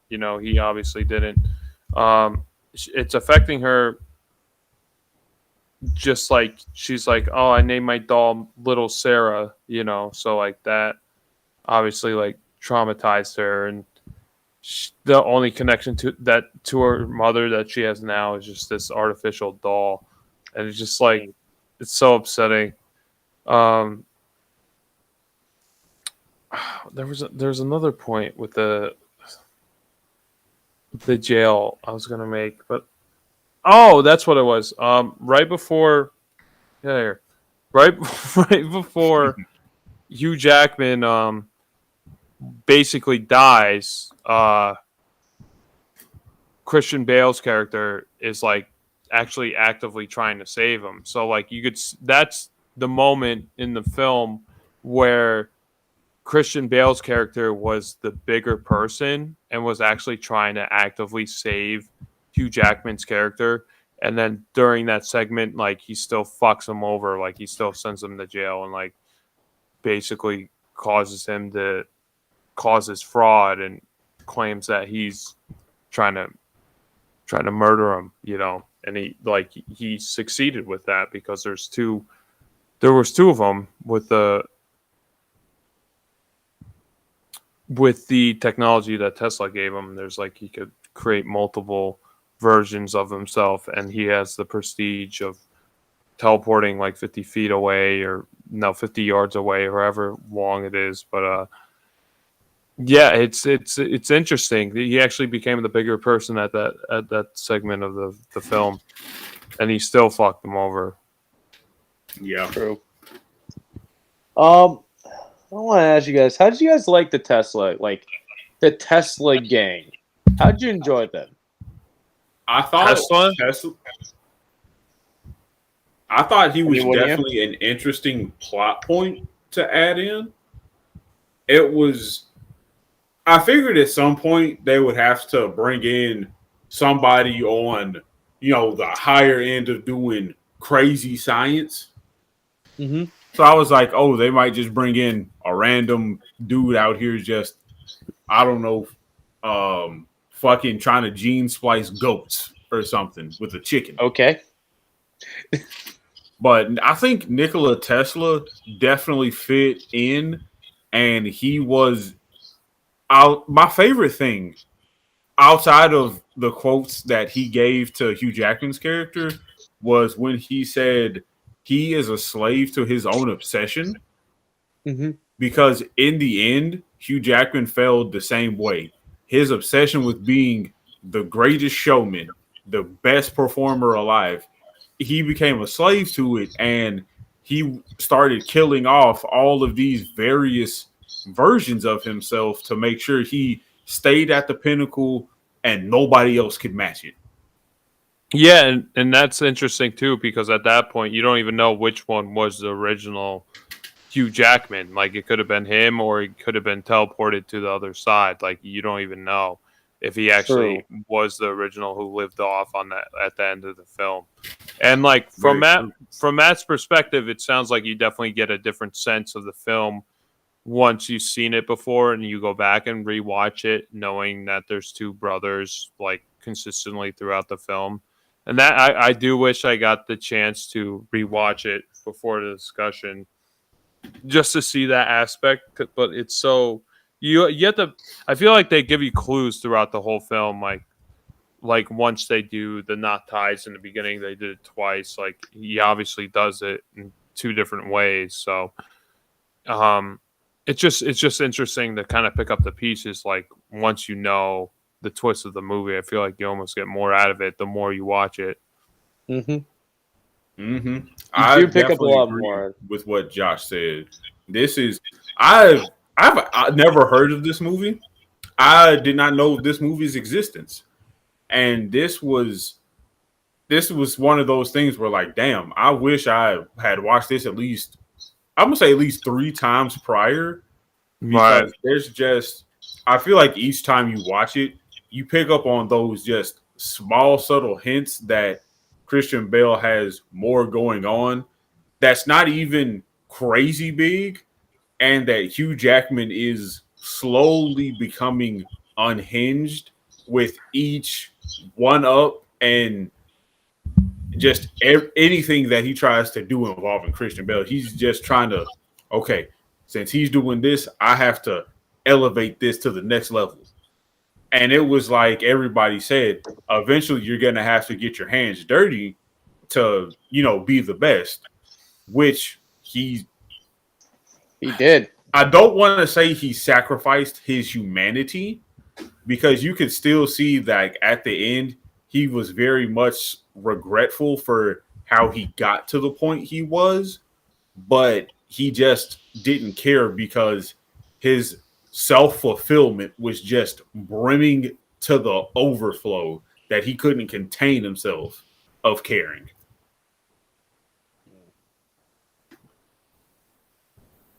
he obviously didn't. It's affecting her just like she's like, "Oh, I named my doll Little Sarah," so like that obviously like traumatized her, and the only connection to her mother that she has now is just this artificial doll, and it's just like it's so upsetting. There was another point with the jail I was gonna make, but that's what it was. Right before, right before Hugh Jackman basically dies. Christian Bale's character is like actually actively trying to save him. So like that's the moment in the film where Christian Bale's character was the bigger person and was actually trying to actively save Hugh Jackman's character. And then during that segment, like he still fucks him over, like he still sends him to jail and like basically causes him to cause his fraud and claims that he's trying to murder him, and he succeeded with that because there was two of them with the technology that Tesla gave him. There's like he could create multiple versions of himself, and he has the prestige of teleporting like 50 feet away 50 yards away, however long it is. But yeah, it's interesting. He actually became the bigger person at that segment of the film, and he still fucked them over. Yeah, true. I want to ask you guys, how did you guys like the Tesla gang? How did you enjoy them? I thought I thought he was definitely an interesting plot point to add in. I figured at some point they would have to bring in somebody on, the higher end of doing crazy science. Mm-hmm. So I was like, oh, they might just bring in a random dude out here just, I don't know, fucking trying to gene splice goats or something with a chicken. Okay. But I think Nikola Tesla definitely fit in, and he was my favorite thing outside of the quotes that he gave to Hugh Jackman's character was when he said he is a slave to his own obsession. Mm-hmm. Because in the end, Hugh Jackman failed the same way. His obsession with being the greatest showman, the best performer alive, he became a slave to it, and he started killing off all of these various versions of himself to make sure he stayed at the pinnacle and nobody else could match it. Yeah, and that's interesting too, because at that point you don't even know which one was the original Hugh Jackman. Like it could have been him, or he could have been teleported to the other side. Like you don't even know if he actually was the original who lived off on that at the end of the film. And like from Matt's perspective, it sounds like you definitely get a different sense of the film once you've seen it before and you go back and rewatch it, knowing that there's two brothers like consistently throughout the film. And that I do wish I got the chance to rewatch it before the discussion, just to see that aspect. But it's so you have to. I feel like they give you clues throughout the whole film. Like once they do the knot ties in the beginning, they did it twice. Like he obviously does it in two different ways. So, it's just interesting to kind of pick up the pieces. Like once you know the twist of the movie, I feel like you almost get more out of it the more you watch it. Mm-hmm. Mm-hmm. I do pick up a lot more with what Josh said. This is I've never heard of this movie. I did not know of this movie's existence, and this was one of those things where, like, damn, I wish I had watched this at least. I'm gonna say at least 3 times prior, because there's just I feel like each time you watch it, you pick up on those just small, subtle hints that Christian Bale has more going on that's not even crazy big, and that Hugh Jackman is slowly becoming unhinged with each one up and just anything that he tries to do involving Christian Bale. He's just trying to, okay, since he's doing this, I have to elevate this to the next level. And it was like everybody said, eventually you're going to have to get your hands dirty to, be the best, which he did. I don't want to say he sacrificed his humanity, because you could still see that at the end he was very much regretful for how he got to the point he was, but he just didn't care because his self-fulfillment was just brimming to the overflow that he couldn't contain himself of caring.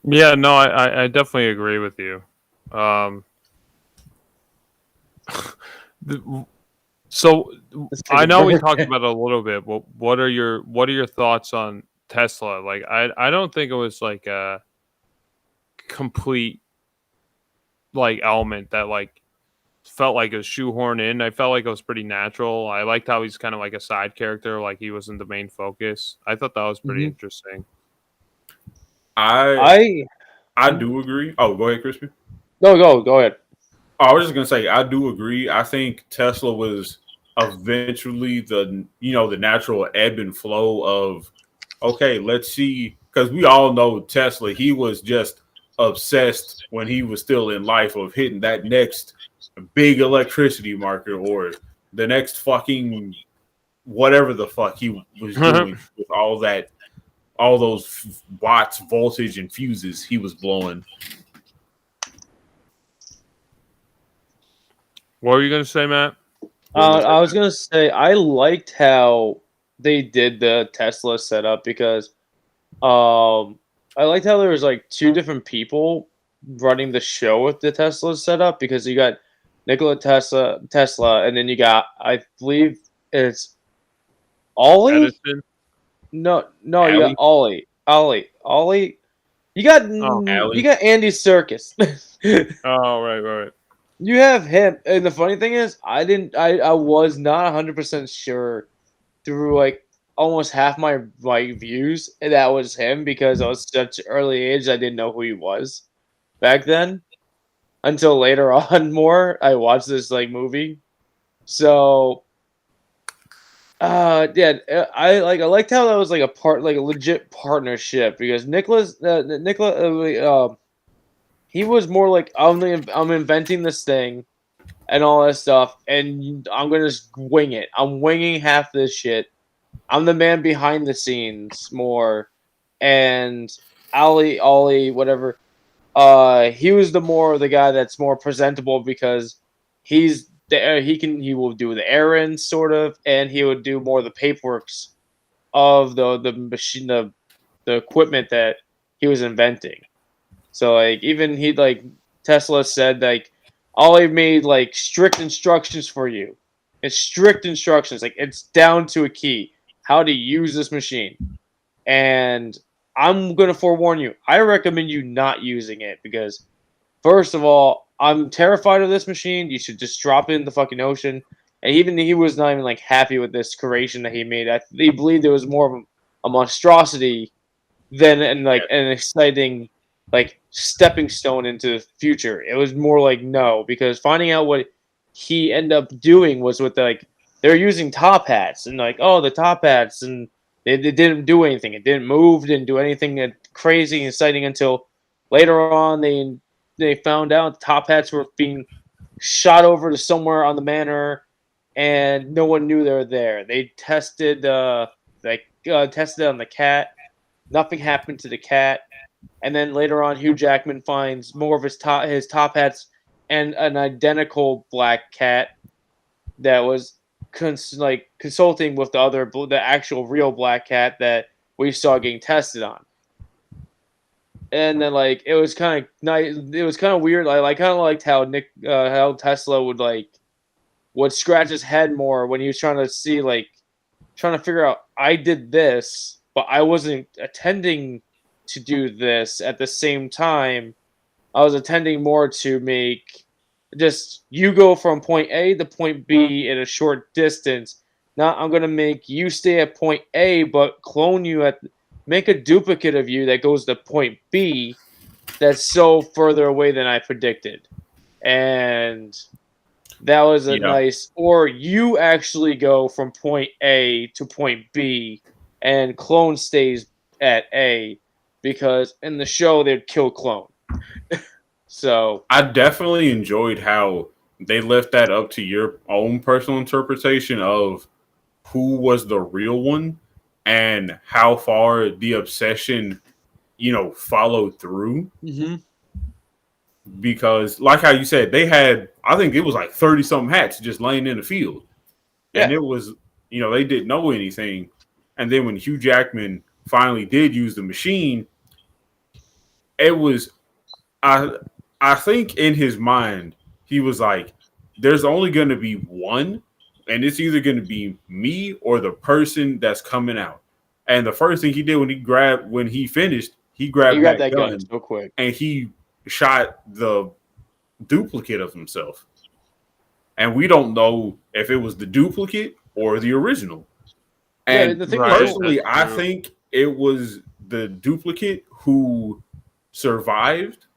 Yeah, no, I definitely agree with you. So I know we talked about it a little bit, but what are your thoughts on Tesla? Like, I don't think it was like a complete like element that like felt like it was shoehorned in. I felt like it was pretty natural. I liked how he's kind of like a side character, like he wasn't the main focus. I thought that was pretty interesting. I do agree. Oh, go ahead, Crispy. No, go ahead. I was just gonna say I do agree. I think Tesla was eventually the natural ebb and flow of okay, let's see, because we all know Tesla. He was just obsessed when he was still in life of hitting that next big electricity market or the next fucking whatever the fuck he was doing with all those watts, voltage, and fuses he was blowing. What were you gonna say, Matt? I was gonna say I liked how they did the Tesla setup because I liked how there was like two different people running the show with the Tesla setup because you got Nikola Tesla, and then you got, I believe it's Ollie. Edison? No, you got Ollie. You got Andy Serkis. Oh, right. You have him, and the funny thing is, I was not 100% sure through like almost half my views that was him because I was such early age I didn't know who he was back then until later on. More I watched this like movie, so yeah, I liked how that was like a legit partnership because Nikola he was more like I'm inventing this thing and all that stuff, and I'm gonna just wing it. I'm winging half this shit. I'm the man behind the scenes more, and Ollie, whatever. He was the guy that's more presentable because he's there. He will do the errands sort of, and he would do more of the paperworks of the machine, the equipment that he was inventing. So like even he like Tesla said like Ollie made like strict instructions for you. It's strict instructions, like it's down to a key how to use this machine. And I'm gonna forewarn you, I recommend you not using it because first of all, I'm terrified of this machine. You should just drop it in the fucking ocean. And even he was not even like happy with this creation that he made. He believed it was more of a monstrosity than an exciting like stepping stone into the future. It was more like no, because finding out what he ended up doing was with they're using top hats and like the top hats and they didn't do anything. It didn't move, didn't do anything crazy and exciting until later on they found out top hats were being shot over to somewhere on the manor and no one knew they were there. They tested tested on the cat. Nothing happened to the cat. And then later on, Hugh Jackman finds more of his top hats and an identical black cat that was consulting with the actual real black cat that we saw getting tested on. And then it was kind of nice. It was kind of weird. I kind of liked how how Tesla would scratch his head more when he was trying to figure out I did this, but I wasn't attending to do this at the same time. I was attending more to make just you go from point A to point B in a short distance. Now I'm going to make you stay at point A, but clone you make a duplicate of you that goes to point B that's so further away than I predicted. And that was nice. Or you actually go from point A to point B and clone stays at A. Because in the show they'd kill clone. So I definitely enjoyed how they left that up to your own personal interpretation of who was the real one and how far the obsession, followed through. Mm-hmm. Because, like how you said, they had, I think it was like 30 something hats just laying in the field. Yeah. And it was, they didn't know anything. And then when Hugh Jackman finally did use the machine, it was, I think in his mind, he was like, there's only going to be one, and it's either going to be me or the person that's coming out. And the first thing he did when he finished, he grabbed that gun so quick. And he shot the duplicate of himself. And we don't know if it was the duplicate or the original. And personally, I think it was the duplicate who survived,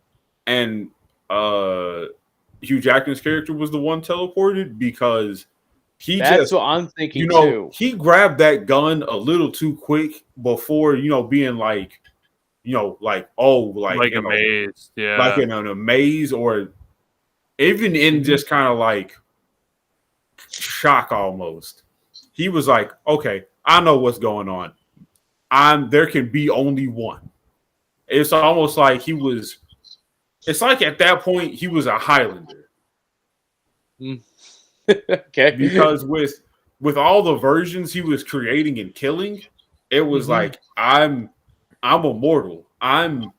and Hugh Jackman's character was the one teleported because that's what I'm thinking too. He grabbed that gun a little too quick before, being like, amazed, yeah, like in an amaze, or even in just kind of like shock almost. He was like, okay, I know what's going on. There can be only one. It's almost like it's like at that point he was a Highlander. Okay. Because with all the versions he was creating and killing, it was like, I'm immortal. I'm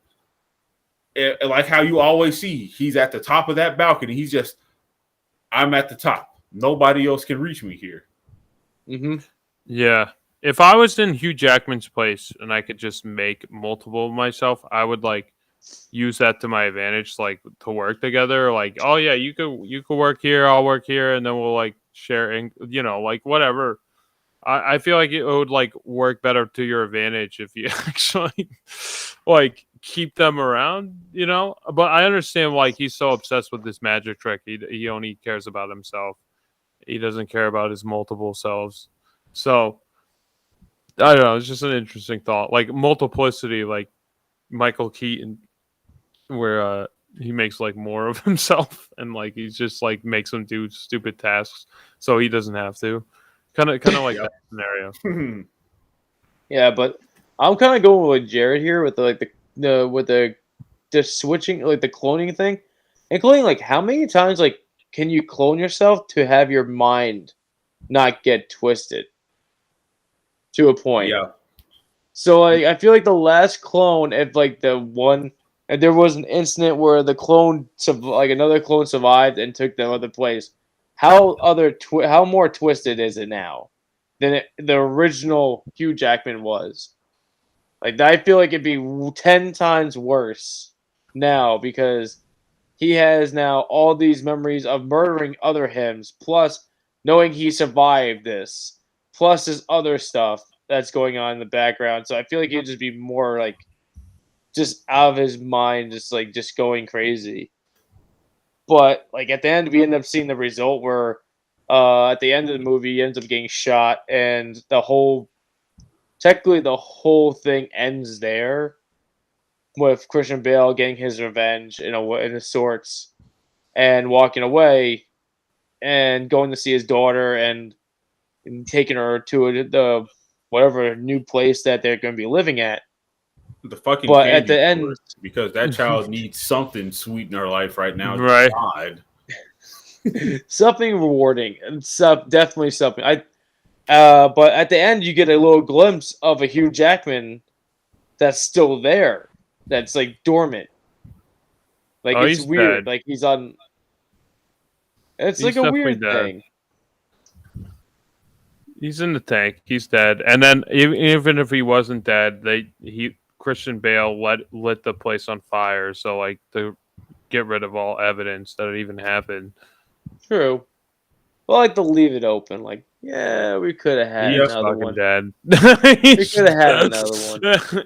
like how you always see he's at the top of that balcony. I'm at the top. Nobody else can reach me here. Yeah. If I was in Hugh Jackman's place and I could just make multiple of myself, I would use that to my advantage, to work together. Like, oh yeah, you could work here, I'll work here, and then we'll share, whatever. I feel like it would work better to your advantage if you actually keep them around, But I understand why he's so obsessed with this magic trick. He only cares about himself. He doesn't care about his multiple selves. So I don't know. It's just an interesting thought. Like multiplicity, like Michael Keaton, where he makes more of himself and he's just makes him do stupid tasks so he doesn't have to. Kind of like that scenario. Yeah, but I'm kind of going with Jared here with the switching, the cloning thing, including how many times can you clone yourself to have your mind not get twisted to a point? Yeah. So I feel like the last clone, if and there was an incident where the clone another clone survived and took the other place. How more twisted is it now than the original Hugh Jackman was? I feel like it'd be 10 times worse now because he has now all these memories of murdering other hims, plus knowing he survived this, plus his other stuff that's going on in the background. So I feel like he'd just be more just out of his mind, just going crazy. But at the end, we end up seeing the result where at the end of the movie, he ends up getting shot, and technically the whole thing ends there with Christian Bale getting his revenge in a sorts and walking away and going to see his daughter and taking her to the whatever new place that they're going to be living at. The fucking but at the end, because that child needs something sweet in her life right now. Right. God. Something rewarding and definitely something. But at the end, you get a little glimpse of a Hugh Jackman that's still there. That's dormant. It's weird. Dead. He's on. It's he's a weird thing. He's in the tank. He's dead. And then even if he wasn't dead, Christian Bale lit the place on fire. So to get rid of all evidence that it even happened. True. Well, I like to leave it open. Yeah, we could have had another one. Dead. We could have had another one.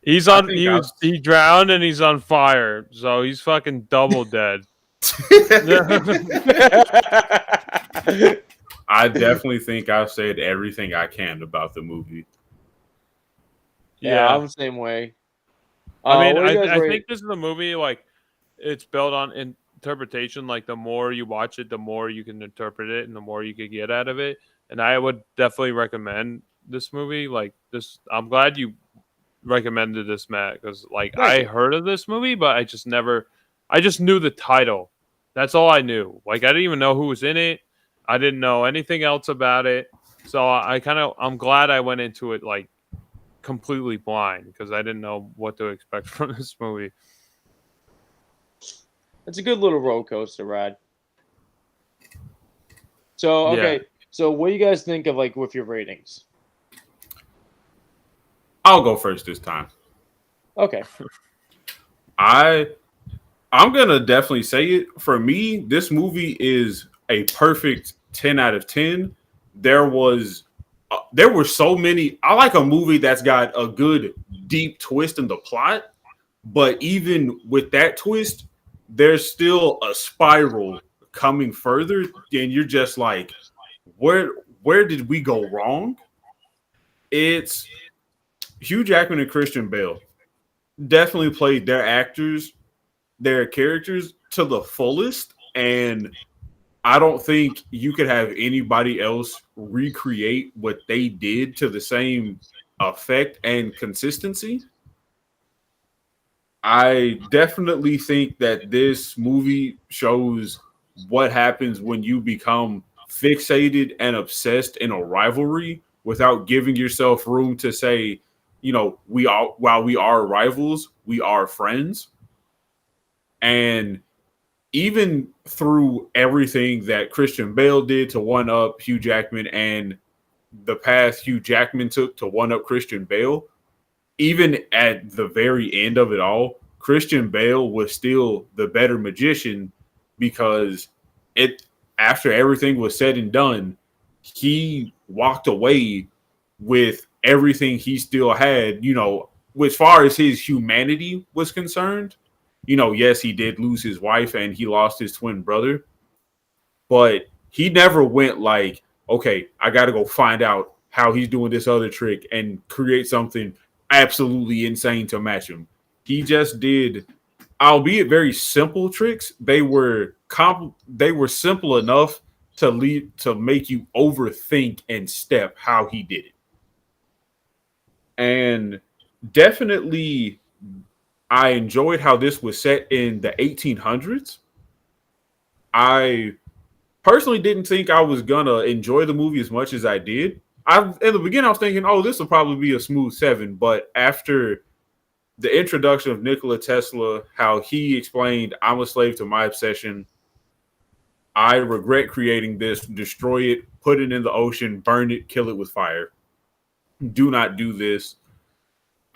He's on. He drowned and he's on fire. So he's fucking double dead. I definitely think I've said everything I can about the movie. Yeah, I'm the same way. I mean, I think this is a movie it's built on, and interpretation. Like the more you watch it, the more you can interpret it, and the more you could get out of it. And I would definitely recommend this movie. Like this, I'm glad you recommended this, Matt, because like I heard of this movie, but I just knew the title. That's all I knew. Like I didn't even know who was in it. I didn't know anything else about it. So I'm glad I went into it like completely blind because I didn't know what to expect from this movie. It's a good little roller coaster ride. So okay, so what do you guys think of like with your ratings? I'll go first this time. Okay. I'm gonna definitely say it. For me, this movie is a perfect 10 out of 10. There were so many. I like a movie that's got a good deep twist in the plot, but even with that twist, there's still a spiral coming further, and you're just like, where did we go wrong? It's Hugh Jackman and Christian Bale definitely played their characters to the fullest, and I don't think you could have anybody else recreate what they did to the same effect and consistency. I definitely think that this movie shows what happens when you become fixated and obsessed in a rivalry without giving yourself room to say, while we are rivals, we are friends. And even through everything that Christian Bale did to one up Hugh Jackman and the path Hugh Jackman took to one up Christian Bale, even at the very end of it all, Christian Bale was still the better magician because after everything was said and done, he walked away with everything he still had, as far as his humanity was concerned. Yes, he did lose his wife and he lost his twin brother, but he never went like, okay, I got to go find out how he's doing this other trick and create something absolutely insane to match him. He just did, albeit very simple tricks. They were simple enough to make you overthink and step how he did it. And definitely I enjoyed how this was set in the 1800s. I personally didn't think I was gonna enjoy the movie as much as I did. In the beginning, I was thinking, "Oh, this will probably be a smooth 7." But after the introduction of Nikola Tesla, how he explained, "I'm a slave to my obsession. I regret creating this. Destroy it. Put it in the ocean. Burn it. Kill it with fire. Do not do this."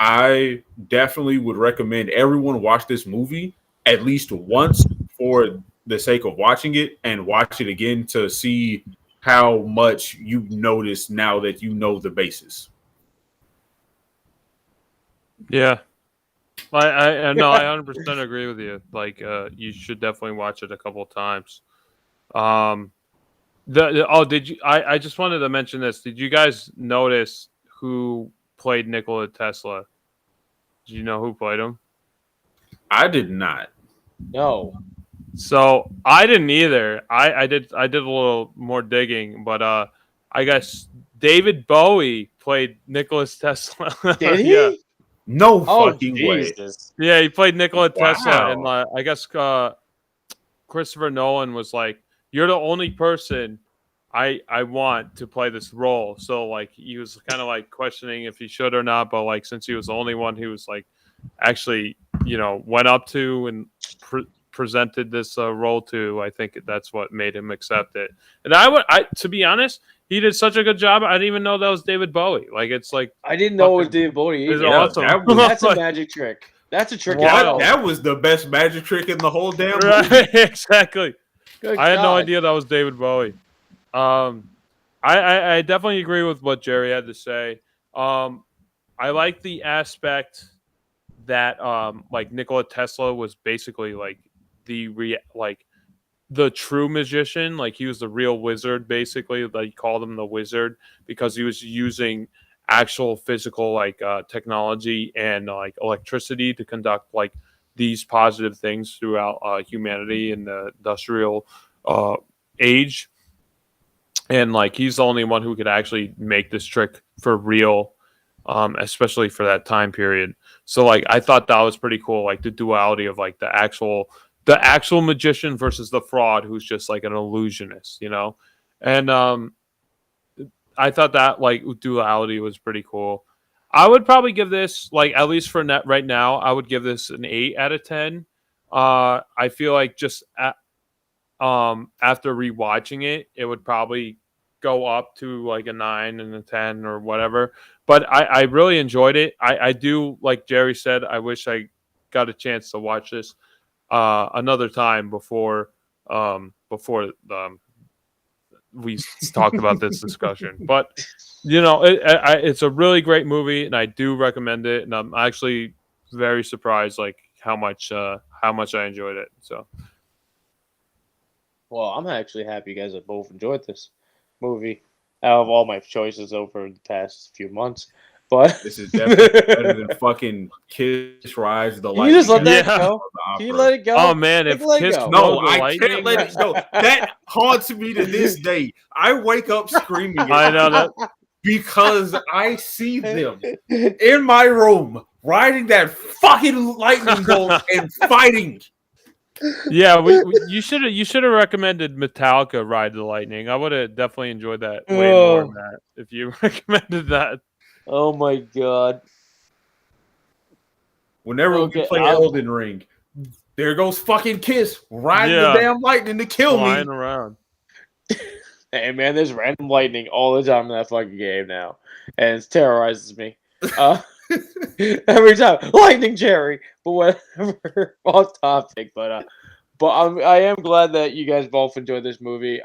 I definitely would recommend everyone watch this movie at least once for the sake of watching it, and watch it again to see how much you notice now that you know the basis. Yeah. I no, I 100% agree with you. Like, you should definitely watch it a couple of times. Did you? I just wanted to mention this. Did you guys notice who played Nikola Tesla? Do you know who played him? I did not. No. So I didn't either. I did a little more digging, but I guess David Bowie played Nikola Tesla. Did he? Yeah. No fucking way. Yeah, he played Nikola Wow. Tesla, and I guess Christopher Nolan was like, "You're the only person I want to play this role." So like he was kind of like questioning if he should or not, but like since he was the only one who was like actually went up to and presented this role to, I think that's what made him accept it. And I to be honest, he did such a good job. I didn't even know that was David Bowie. Like it's like I didn't know it was David Bowie. It's awesome. That's a magic trick. That's a trick. That was the best magic trick in the whole damn movie. Right, exactly. Good I had no God. idea that was David Bowie. I definitely agree with what Jerry had to say. I like the aspect that like Nikola Tesla was basically like the true magician. Like he was the real wizard, basically. They called him the wizard because he was using actual physical like technology and like electricity to conduct like these positive things throughout humanity in the industrial age. And like he's the only one who could actually make this trick for real, especially for that time period. So like I thought that was pretty cool, like the duality of like the actual magician versus the fraud who's just like an illusionist, you know. And I thought that like duality was pretty cool. I would probably give this, like, at least for net right now, I would give this an 8 out of 10. I feel like just after rewatching it, it would probably go up to like a 9 and a 10 or whatever. But I really enjoyed it. I do, like Jerry said, I wish I got a chance to watch this another time before we talked about this discussion. But you know, it's a really great movie, and I do recommend it. And I'm actually very surprised, like how much I enjoyed it. So, well, I'm actually happy you guys have both enjoyed this movie out of all my choices over the past few months. But this is definitely better than fucking Kiss Rise of the Lightning. Can you just let that go? Can you let it go? Oh man, if Kiss no, I can't let it go. That haunts me to this day. I wake up screaming. I know that because I see them in my room riding that fucking lightning bolt and fighting. Yeah, you should have recommended Metallica Ride the Lightning. I would have definitely enjoyed that way more than that if you recommended that. Oh my god. Whenever we play Elden Ring, there goes fucking Kiss riding the damn lightning to kill me. Around. Hey man, there's random lightning all the time in that fucking game now, and it terrorizes me. Every time, lightning Jerry. But whatever, off topic. But I am glad that you guys both enjoyed this movie.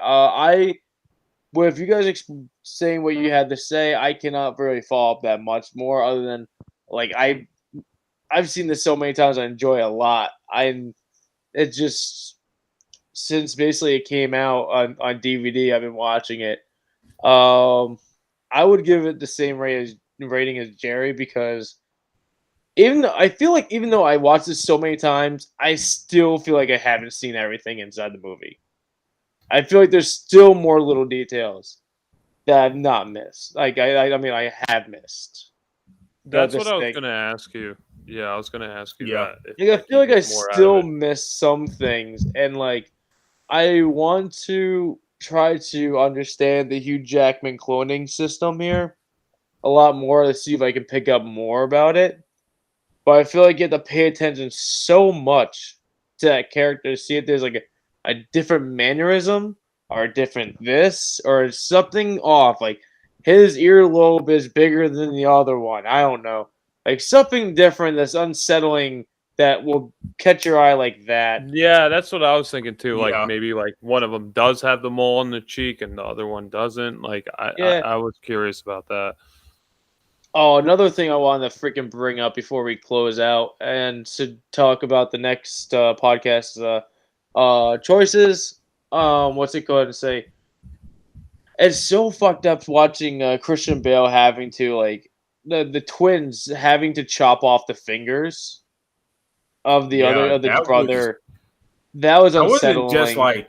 If you guys saying what you had to say, I cannot really follow up that much more. Other than like I've seen this so many times, I enjoy it a lot. It just since basically it came out on DVD, I've been watching it. I would give it the same rating as Jerry because even though I watched this so many times, I still feel like I haven't seen everything inside the movie. I feel like there's still more little details that I've not missed. Like I mean, I have missed. That's what I was gonna ask you. Yeah, I was gonna ask you that. I feel like I still miss some things, and like I want to try to understand the Hugh Jackman cloning system here a lot more to see if I can pick up more about it. But I feel like you have to pay attention so much to that character to see if there's like a different mannerism or a different this or something off. Like his earlobe is bigger than the other one. I don't know. Like something different that's unsettling that will catch your eye like that. Yeah, that's what I was thinking too. Like maybe like one of them does have the mole on the cheek and the other one doesn't. Like I was curious about that. Oh, another thing I wanted to freaking bring up before we close out and to talk about the next podcast choices. What's it going to say? It's so fucked up watching Christian Bale having to like the twins having to chop off the fingers of the brother. That was unsettling.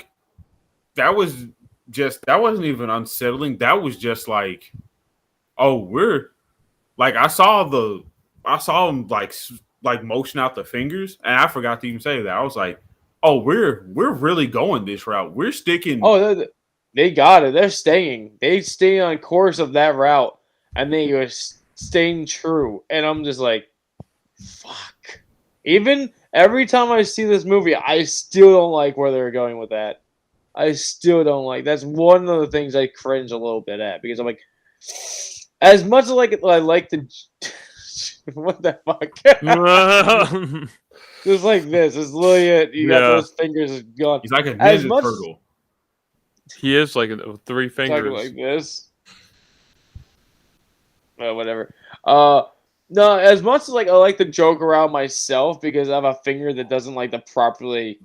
That wasn't even unsettling. That was just like, oh, we're like I saw him like motion out the fingers, and I forgot to even say that. I was like, oh, we're really going this route. We're sticking. Oh, they got it. They're staying. They stay on course of that route, and they are staying true. And I'm just like, fuck. Even every time I see this movie, I still don't like where they're going with that. I still don't like. That's one of the things I cringe a little bit at because I'm like, as much as I like the what the fuck. Just like this. It's literally it. You got those fingers gone. He's like a ninja turtle. He is like 3 fingers. Like this. Whatever. No, as much as like I like to joke around myself because I have a finger that doesn't like to properly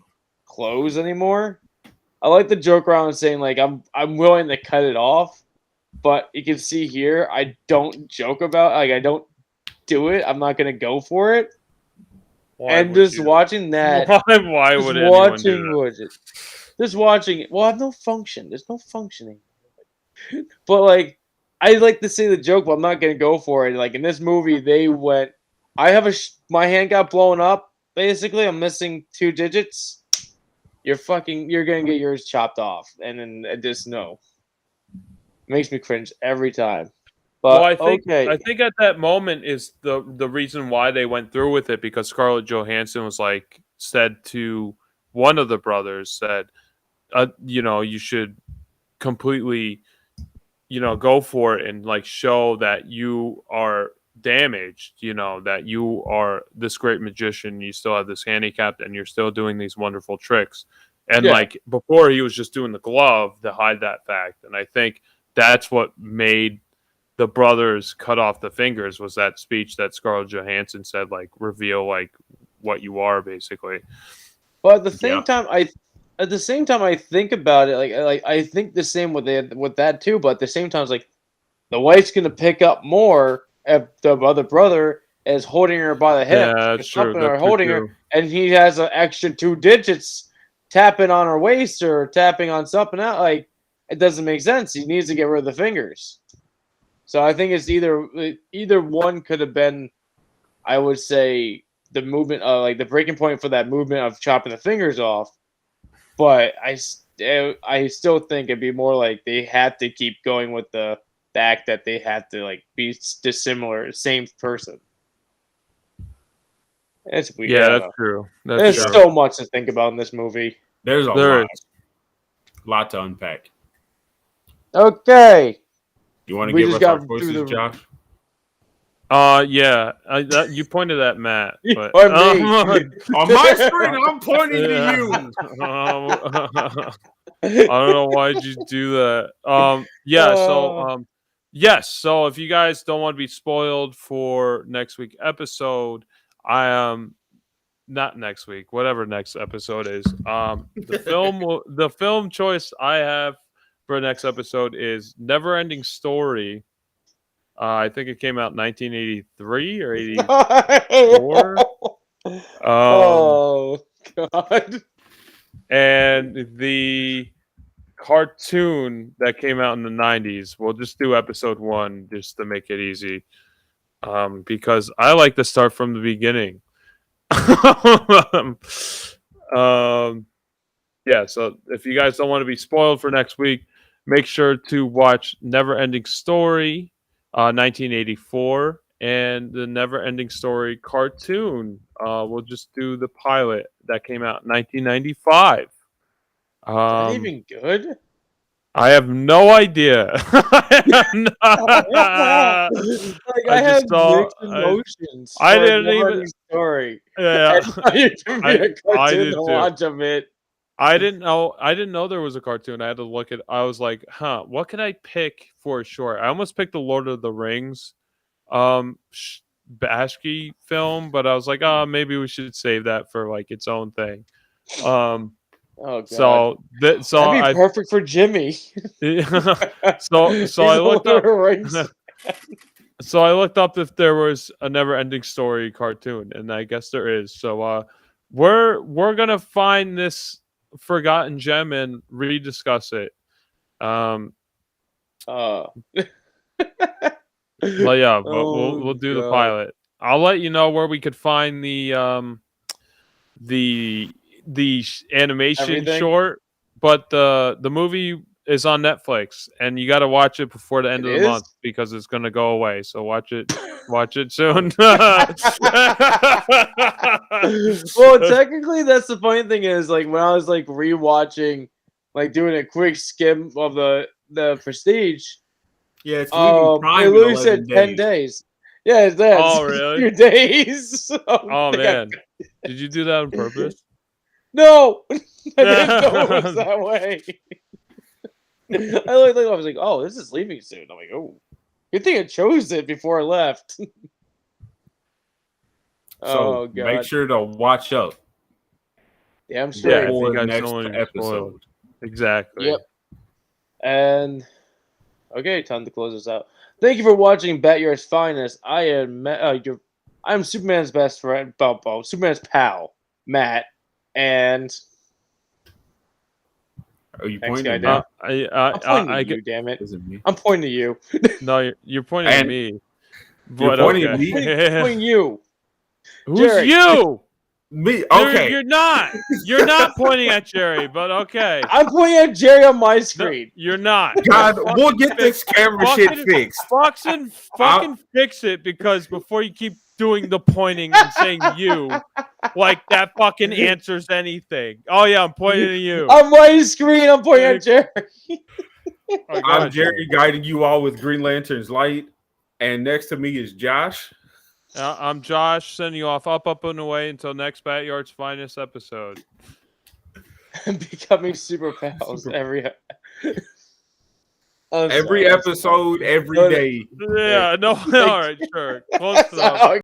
close anymore. I like to joke around and saying like I'm willing to cut it off, but you can see here I don't joke about I don't do it. I'm not gonna go for it. And just watching that. Why would anyone do that? Just watching it. Well, I have no function. There's no functioning. But like, I like to say the joke, but I'm not gonna go for it. Like in this movie, they went. I have my hand got blown up. Basically, I'm missing 2 digits. You're gonna get yours chopped off, and then just no. Makes me cringe every time. But I think at that moment is the reason why they went through with it, because Scarlett Johansson was like said to one of the brothers said, you should completely, go for it and like show that you are damaged, that you are this great magician, you still have this handicap, and you're still doing these wonderful tricks. And like before, he was just doing the glove to hide that fact. And I think that's what made the brothers cut off the fingers, was that speech that Scarlett Johansson said, like, reveal like what you are, basically. But at the same time, I think about it, like I think the same with that too. But at the same time, it's like the wife's gonna pick up more if the other brother is holding her by the hip, that's true. Holding her, and he has an extra 2 digits tapping on her waist or tapping on something else. Like, it doesn't make sense. He needs to get rid of the fingers. So I think it's either one could have been, I would say, the movement, like the breaking point for that movement of chopping the fingers off. But I still think it'd be more like they had to keep going with the fact that they had to like be dissimilar, same person. It's weird. Yeah, that's true. There's so much to think about in this movie. There's a lot to unpack. Okay. You want to give us our choices, Josh? Yeah. You pointed at Matt. But, on my screen, I'm pointing to you. I don't know why'd you do that. Yes. So if you guys don't want to be spoiled for next week's episode, I am not next week, whatever next episode is. The film choice I have for next episode is Neverending Story. I think it came out in 1983 or 84. Oh God! And the cartoon that came out in the 90s. We'll just do episode 1 just to make it easy, because I like to start from the beginning. Yeah. So if you guys don't want to be spoiled for next week, make sure to watch Neverending Story, 1984, and the Neverending Story cartoon. We'll just do the pilot that came out in 1995. Is that even good? I have no idea. I have mixed emotions. I didn't even. Story. Yeah, I did watch of it. I didn't know there was a cartoon. I had to look at. I was like, what can I pick for a short? I almost picked the Lord of the Rings, Bashki film, but I was like, maybe we should save that for like its own thing. Oh God. So that'd be perfect for Jimmy. So I looked up. So I looked up if there was a Never-Ending Story cartoon, and I guess there is. So we're gonna find this forgotten gem and rediscuss it. Well, yeah, but we'll do the pilot. I'll let you know where we could find the animation short, but the movie is on Netflix, and you got to watch it before the end of the month because it's going to go away. So watch it soon. Well, technically, that's the funny thing is, like, when I was like rewatching, like doing a quick skim of the Prestige. Yeah, it's leaving Prime. It literally said 10 days. Yeah, it's that. Oh, really? 2 days. Oh man, did you do that on purpose? No, I didn't know it was that way. I was like, oh, this is leaving soon. I'm like, oh, good thing I chose it before I left. So God. Make sure to watch up. Yeah, I'm sure. Yeah, for the next episode. Exactly. Yep. And okay, time to close this out. Thank you for watching BatYard's Finest. I am I'm Superman's best friend, Superman's pal, Matt, and Are you next pointing guy at down. me? I'm pointing at you, damn it. Is it me? I'm pointing to you. No, you're pointing at And- me. You're But pointing okay. at me? Pointing you. Who's Jerry. you? Me? Okay. You're not. You're not pointing at Jerry, but okay. I'm pointing at Jerry on my No, screen. you're not. God, Fucking we'll get this camera shit fucking- fixed. Fucking fix it, because before you keep doing the pointing and saying you, like that fucking answers anything. Oh yeah, I'm pointing at you. On my screen, I'm pointing at Jerry. Oh, I'm God, Jerry, guiding you all with Green Lantern's light, and next to me is Josh. I'm Josh, sending you off up and away until next BatYard's finest episode. Becoming super pals every Every episode, every day. Yeah, no, all right, sure. Close That's enough. how it